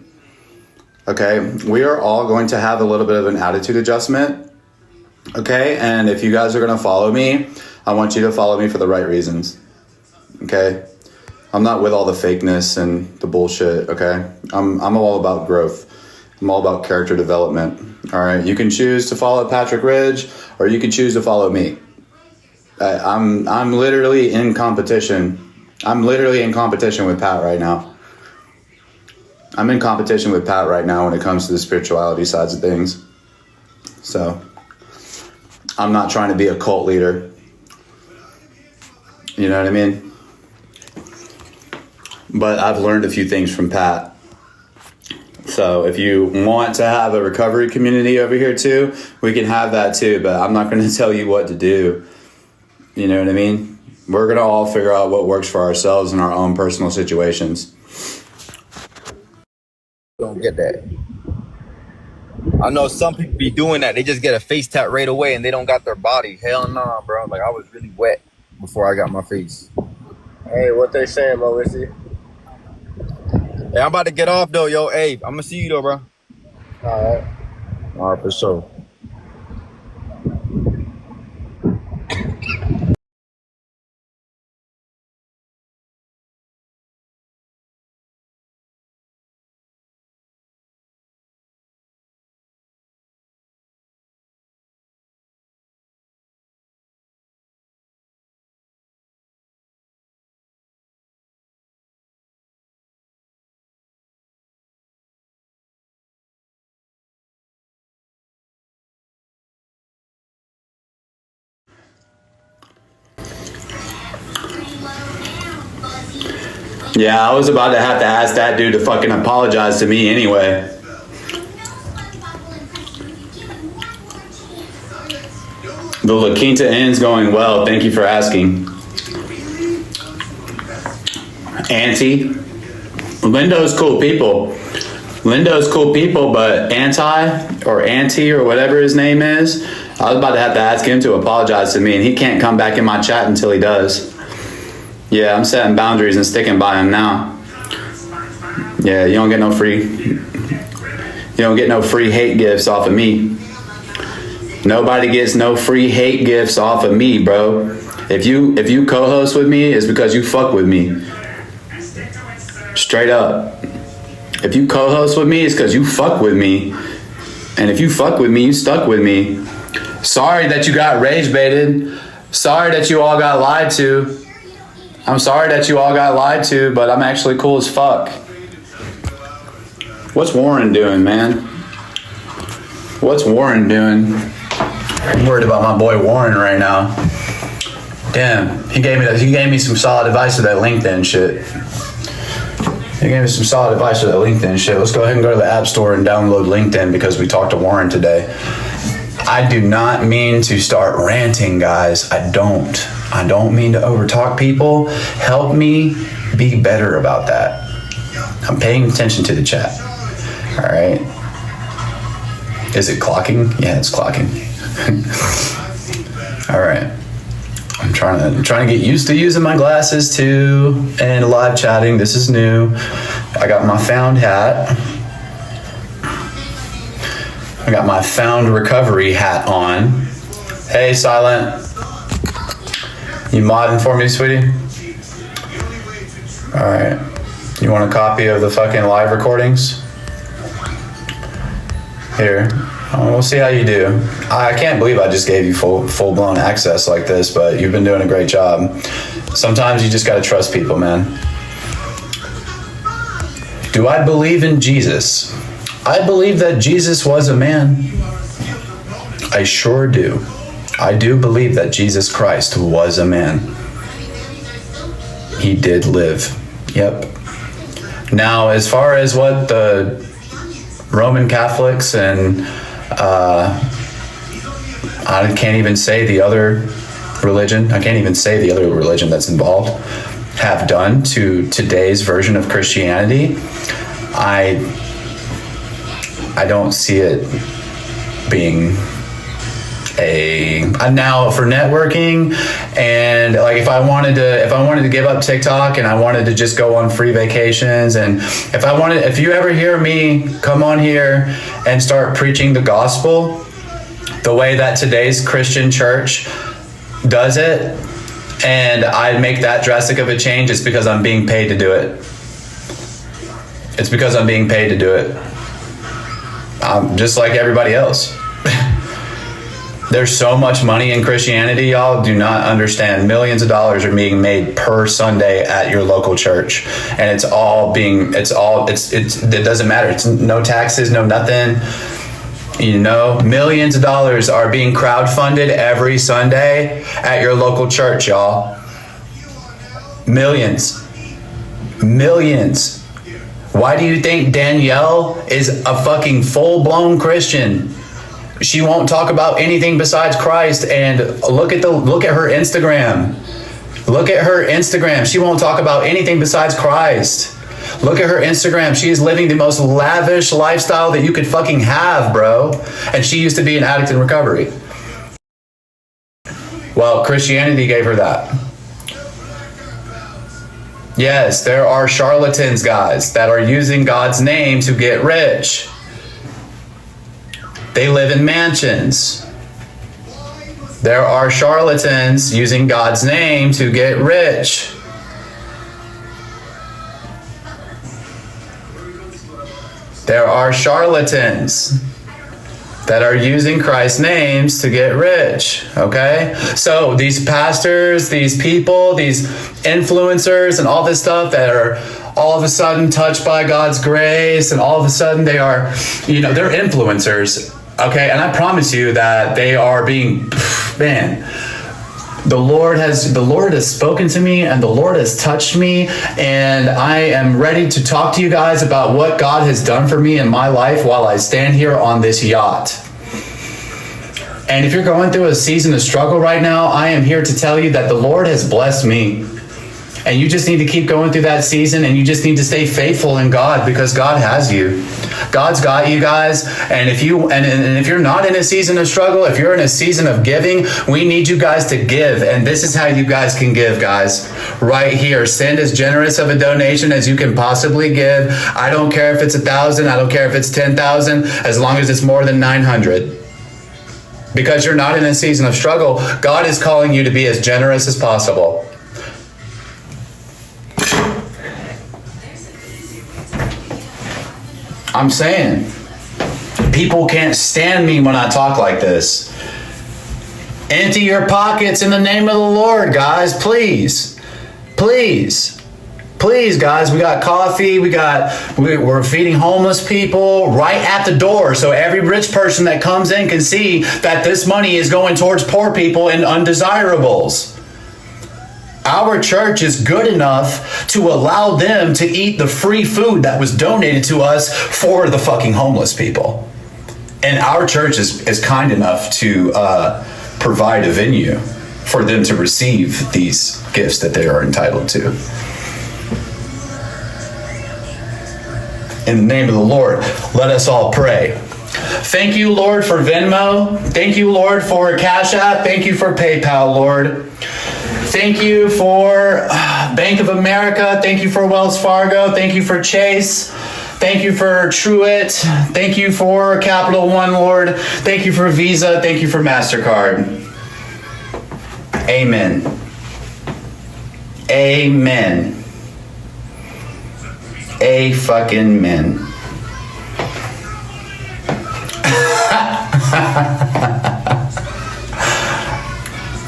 Okay, we are all going to have a little bit of an attitude adjustment. Okay, and if you guys are gonna follow me, I want you to follow me for the right reasons. Okay, I'm not with all the fakeness and the bullshit. Okay, I'm all about growth. I'm all about character development. All right, you can choose to follow Patrick Ridge, or you can choose to follow me. I'm literally in competition. I'm literally in competition with Pat right now. I'm in competition with Pat right now when it comes to the spirituality sides of things. So I'm not trying to be a cult leader. You know what I mean? But I've learned a few things from Pat. So if you want to have a recovery community over here too, we can have that too, but I'm not going to tell you what to do. You know what I mean? We're going to all figure out what works for ourselves in our own personal situations. Don't get that. I know some people be doing that. They just get a face tat right away and they don't got their body. Hell no, bro. Like, I was really wet before I got my face. Hey, what they saying, Wyezy? Hey, I'm about to get off though, yo. Hey, I'm gonna see you though, bro. Alright. Alright, for sure. Yeah, I was about to have to ask that dude to fucking apologize to me anyway. The La Quinta Inn's going well. Thank you for asking. Auntie. Lindo's cool people. Lindo's cool people, but Auntie or whatever his name is, I was about to have to ask him to apologize to me, and he can't come back in my chat until he does. Yeah, I'm setting boundaries and sticking by him now. Yeah, you don't get no free hate gifts off of me. Nobody gets no free hate gifts off of me, bro. If you co-host with me, it's because you fuck with me. Straight up. If you co-host with me, it's because you fuck with me. And if you fuck with me, you stuck with me. Sorry that you got rage baited. Sorry that you all got lied to. I'm sorry that you all got lied to, but I'm actually cool as fuck. What's Warren doing, man? What's Warren doing? I'm worried about my boy Warren right now. Damn, he gave me some solid advice with that LinkedIn shit. He gave me some solid advice with that LinkedIn shit. Let's go ahead and go to the App Store and download LinkedIn because we talked to Warren today. I do not mean to start ranting, guys. I don't mean to overtalk people. Help me be better about that. I'm paying attention to the chat. All right. Is it clocking? Yeah, it's clocking. All right. I'm trying to get used to using my glasses too and live chatting. This is new. I got my found hat. I got my found recovery hat on. Hey, Silent. You modding for me, sweetie? All right. You want a copy of the fucking live recordings? Here. We'll see how you do. I can't believe I just gave you full-blown access like this, but you've been doing a great job. Sometimes you just gotta trust people, man. Do I believe in Jesus? I believe that Jesus was a man. I sure do. I do believe that Jesus Christ was a man. He did live. Yep. Now, as far as what the Roman Catholics and I can't even say the other religion, that's involved, have done to today's version of Christianity, I don't see it being now for networking. And like if I wanted to give up TikTok and I wanted to just go on free vacations, and if you ever hear me come on here and start preaching the gospel the way that today's Christian church does it, and I make that drastic of a change, it's because I'm being paid to do it. It's because I'm being paid to do it. I'm just like everybody else. There's so much money in Christianity, y'all do not understand. Millions of dollars are being made per Sunday at your local church. And it doesn't matter. It's no taxes, no nothing. You know, millions of dollars are being crowdfunded every Sunday at your local church, y'all. Millions. Why do you think Danielle is a fucking full-blown Christian? She won't talk about anything besides Christ. And look at her Instagram. Look at her Instagram. She won't talk about anything besides Christ. Look at her Instagram. She is living the most lavish lifestyle that you could fucking have, bro. And she used to be an addict in recovery. Well, Christianity gave her that. Yes, there are charlatans, guys, that are using God's name to get rich. They live in mansions. There are charlatans using God's name to get rich. There are charlatans that are using Christ's names to get rich, okay? So these pastors, these people, these influencers and all this stuff that are all of a sudden touched by God's grace, and all of a sudden they are, they're influencers, okay? And I promise you that they are being, man, the Lord has spoken to me, and the Lord has touched me, and I am ready to talk to you guys about what God has done for me in my life while I stand here on this yacht. And if you're going through a season of struggle right now, I am here to tell you that the Lord has blessed me. And you just need to keep going through that season, and you just need to stay faithful in God, because God has you. God's got you guys. And if you're not in a season of struggle, if you're in a season of giving, we need you guys to give. And this is how you guys can give, guys. Right here. Send as generous of a donation as you can possibly give. I don't care if it's 1,000. I don't care if it's 10,000, as long as it's more than 900. Because you're not in a season of struggle, God is calling you to be as generous as possible. I'm saying, people can't stand me when I talk like this. Empty your pockets in the name of the Lord, guys, please. Please, guys, we got coffee, we're feeding homeless people right at the door, so every rich person that comes in can see that this money is going towards poor people and undesirables. Our church is good enough to allow them to eat the free food that was donated to us for the fucking homeless people. And our church is kind enough to provide a venue for them to receive these gifts that they are entitled to. In the name of the Lord, let us all pray. Thank you, Lord, for Venmo. Thank you, Lord, for Cash App. Thank you for PayPal, Lord. Thank you for Bank of America. Thank you for Wells Fargo. Thank you for Chase. Thank you for Truett. Thank you for Capital One, Lord. Thank you for Visa. Thank you for MasterCard. Amen. Amen. A fucking men.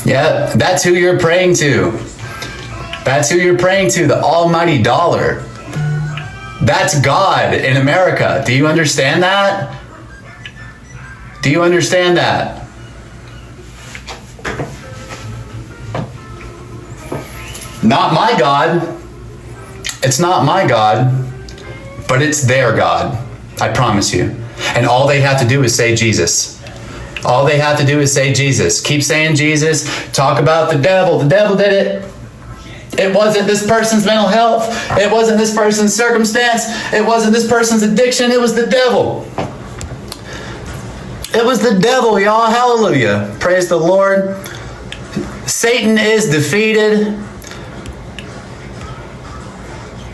Yeah, that's who you're praying to. That's who you're praying to, the almighty dollar. That's God in America. Do you understand that? Do you understand that? Not my God. It's not my God. but it's their God. I promise you. And all they have to do is say Jesus. All they have to do is say Jesus. Keep saying Jesus. Talk about the devil. The devil did it. It wasn't this person's mental health. It wasn't this person's circumstance. It wasn't this person's addiction. It was the devil. It was the devil, y'all. Hallelujah. Praise the Lord. Satan is defeated.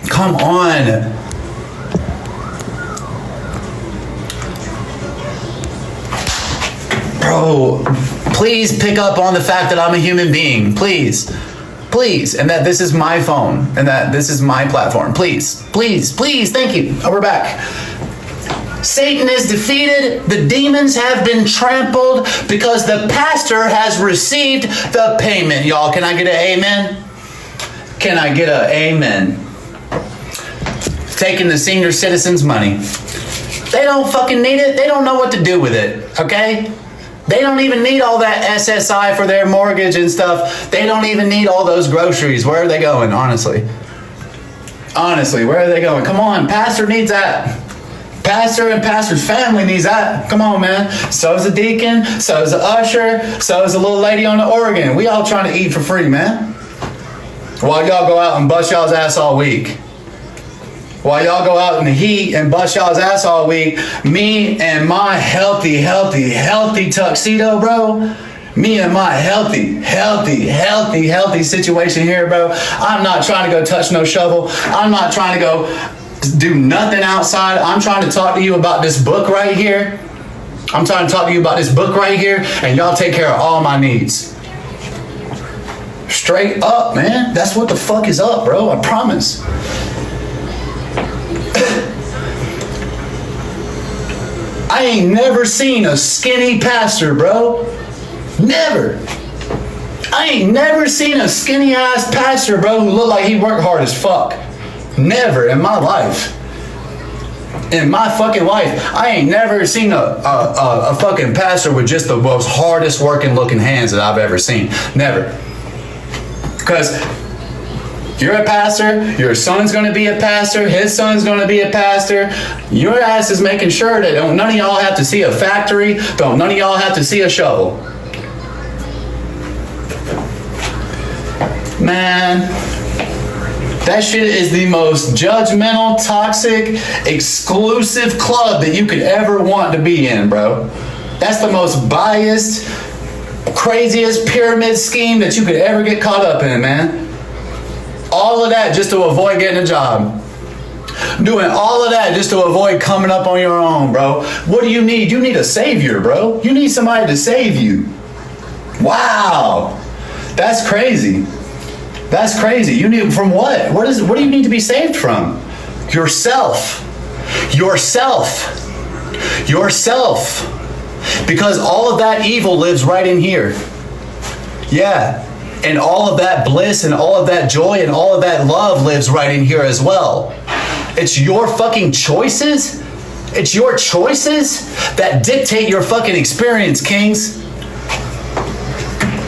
Come on. Bro, please pick up on the fact that I'm a human being. Please. Please. And that this is my phone. And that this is my platform. Please. Please. Please. Thank you. Oh, we're back. Satan is defeated. The demons have been trampled because the pastor has received the payment. Y'all, can I get an amen? Can I get an amen? Taking the senior citizens' money. They don't fucking need it. They don't know what to do with it. Okay? They don't even need all that SSI for their mortgage and stuff. They don't even need all those groceries. Where are they going, honestly? Honestly, where are they going? Come on, pastor needs that. Pastor and pastor's family needs that. Come on, man. So is a deacon. So is a usher. So is a little lady on the organ. We all trying to eat for free, man. While y'all go out and bust y'all's ass all week. While y'all go out in the heat and bust y'all's ass all week, me and my healthy tuxedo, bro. Me and my healthy situation here, bro. I'm not trying to go touch no shovel. I'm not trying to go do nothing outside. I'm trying to talk to you about this book right here. I'm trying to talk to you about this book right here, and y'all take care of all my needs. Straight up, man. That's what the fuck is up, bro. I promise. I ain't never seen a skinny pastor, bro. Never. I ain't never seen a skinny ass pastor, bro, who looked like he worked hard as fuck. Never in my life. In my fucking life. I ain't never seen a fucking pastor with just the most hardest working looking hands that I've ever seen. Never. Because you're a pastor, your son's going to be a pastor, his son's going to be a pastor. Your ass is making sure that none of y'all have to see a factory, none of y'all have to see a shovel. Man, that shit is the most judgmental, toxic, exclusive club that you could ever want to be in, bro. That's the most biased, craziest pyramid scheme that you could ever get caught up in, man. All of that just to avoid getting a job. Doing all of that just to avoid coming up on your own, bro. What do you need? You need a savior, bro. You need somebody to save you. Wow. That's crazy. That's crazy. You need from what? What do you need to be saved from? Yourself. Yourself. Because all of that evil lives right in here. Yeah. And all of that bliss and all of that joy and all of that love lives right in here as well. It's your fucking choices. It's your choices that dictate your fucking experience, kings.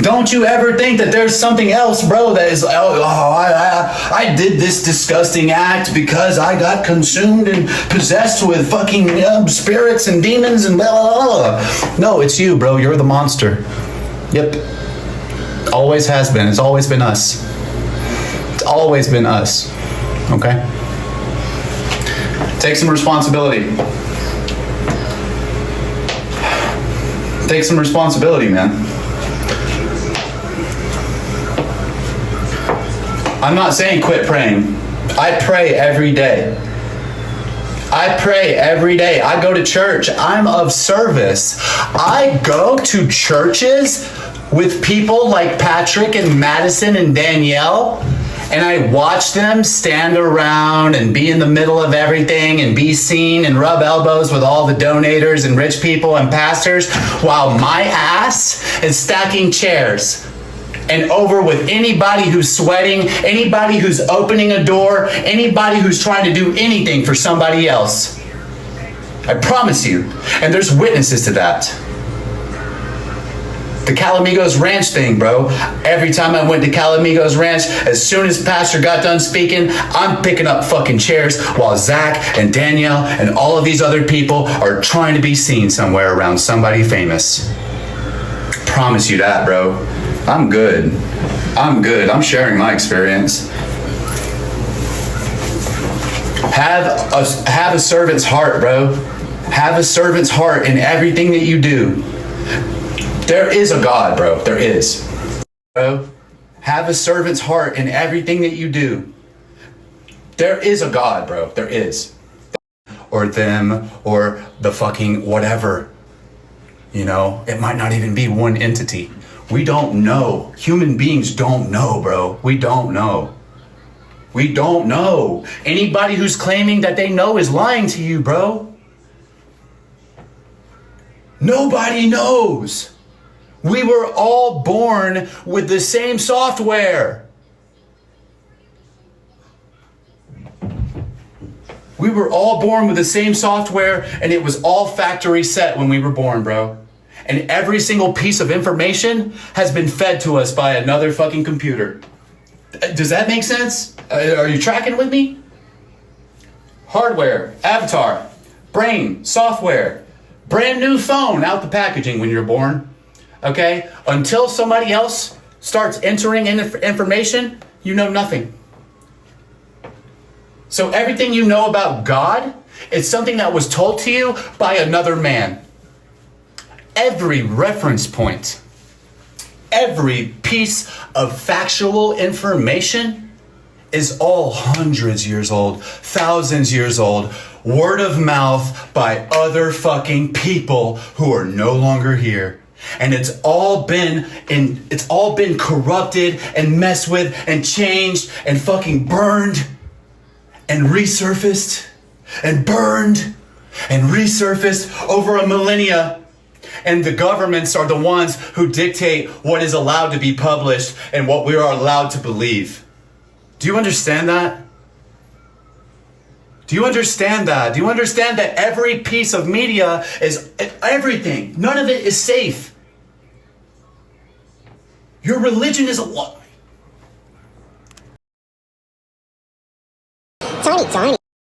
Don't you ever think that there's something else, bro, that is, I did this disgusting act because I got consumed and possessed with fucking spirits and demons and blah, blah, blah. No, it's you, bro. You're the monster. Yep. Always has been. It's always been us. It's always been us. Okay? Take some responsibility. Take some responsibility, man. I'm not saying quit praying. I pray every day. I pray every day. I go to church. I'm of service. I go to churches with people like Patrick and Madison and Danielle, and I watch them stand around and be in the middle of everything and be seen and rub elbows with all the donators and rich people and pastors while my ass is stacking chairs and over with anybody who's sweating, anybody who's opening a door, anybody who's trying to do anything for somebody else. I promise you. And there's witnesses to that. The Calamigos Ranch thing, bro. Every time I went to Calamigos Ranch, as soon as Pastor got done speaking, I'm picking up fucking chairs while Zach and Danielle and all of these other people are trying to be seen somewhere around somebody famous. Promise you that, bro. I'm good. I'm sharing my experience. Have a servant's heart, bro. Have a servant's heart in everything that you do. There is a God, bro. There is. Bro, have a servant's heart in everything that you do. There is a God, bro. There is. Or them, or the fucking whatever. You know, it might not even be one entity. We don't know. Human beings don't know, bro. We don't know. We don't know. Anybody who's claiming that they know is lying to you, bro. Nobody knows. We were all born with the same software. We were all born with the same software, and it was all factory set when we were born, bro. And every single piece of information has been fed to us by another fucking computer. Does that make sense? Are you tracking with me? Hardware, avatar, brain, software, brand new phone out the packaging when you're born. Okay? Until somebody else starts entering in information, you know nothing. So everything you know about God is something that was told to you by another man. Every reference point, every piece of factual information is all hundreds years old, thousands years old, word of mouth by other fucking people who are no longer here. And it's all been corrupted and messed with and changed and fucking burned and resurfaced and burned and resurfaced over a millennia. And the governments are the ones who dictate what is allowed to be published and what we are allowed to believe. Do you understand that? Do you understand that? Do you understand that every piece of media is everything? None of it is safe. Your religion is a lie. Tony.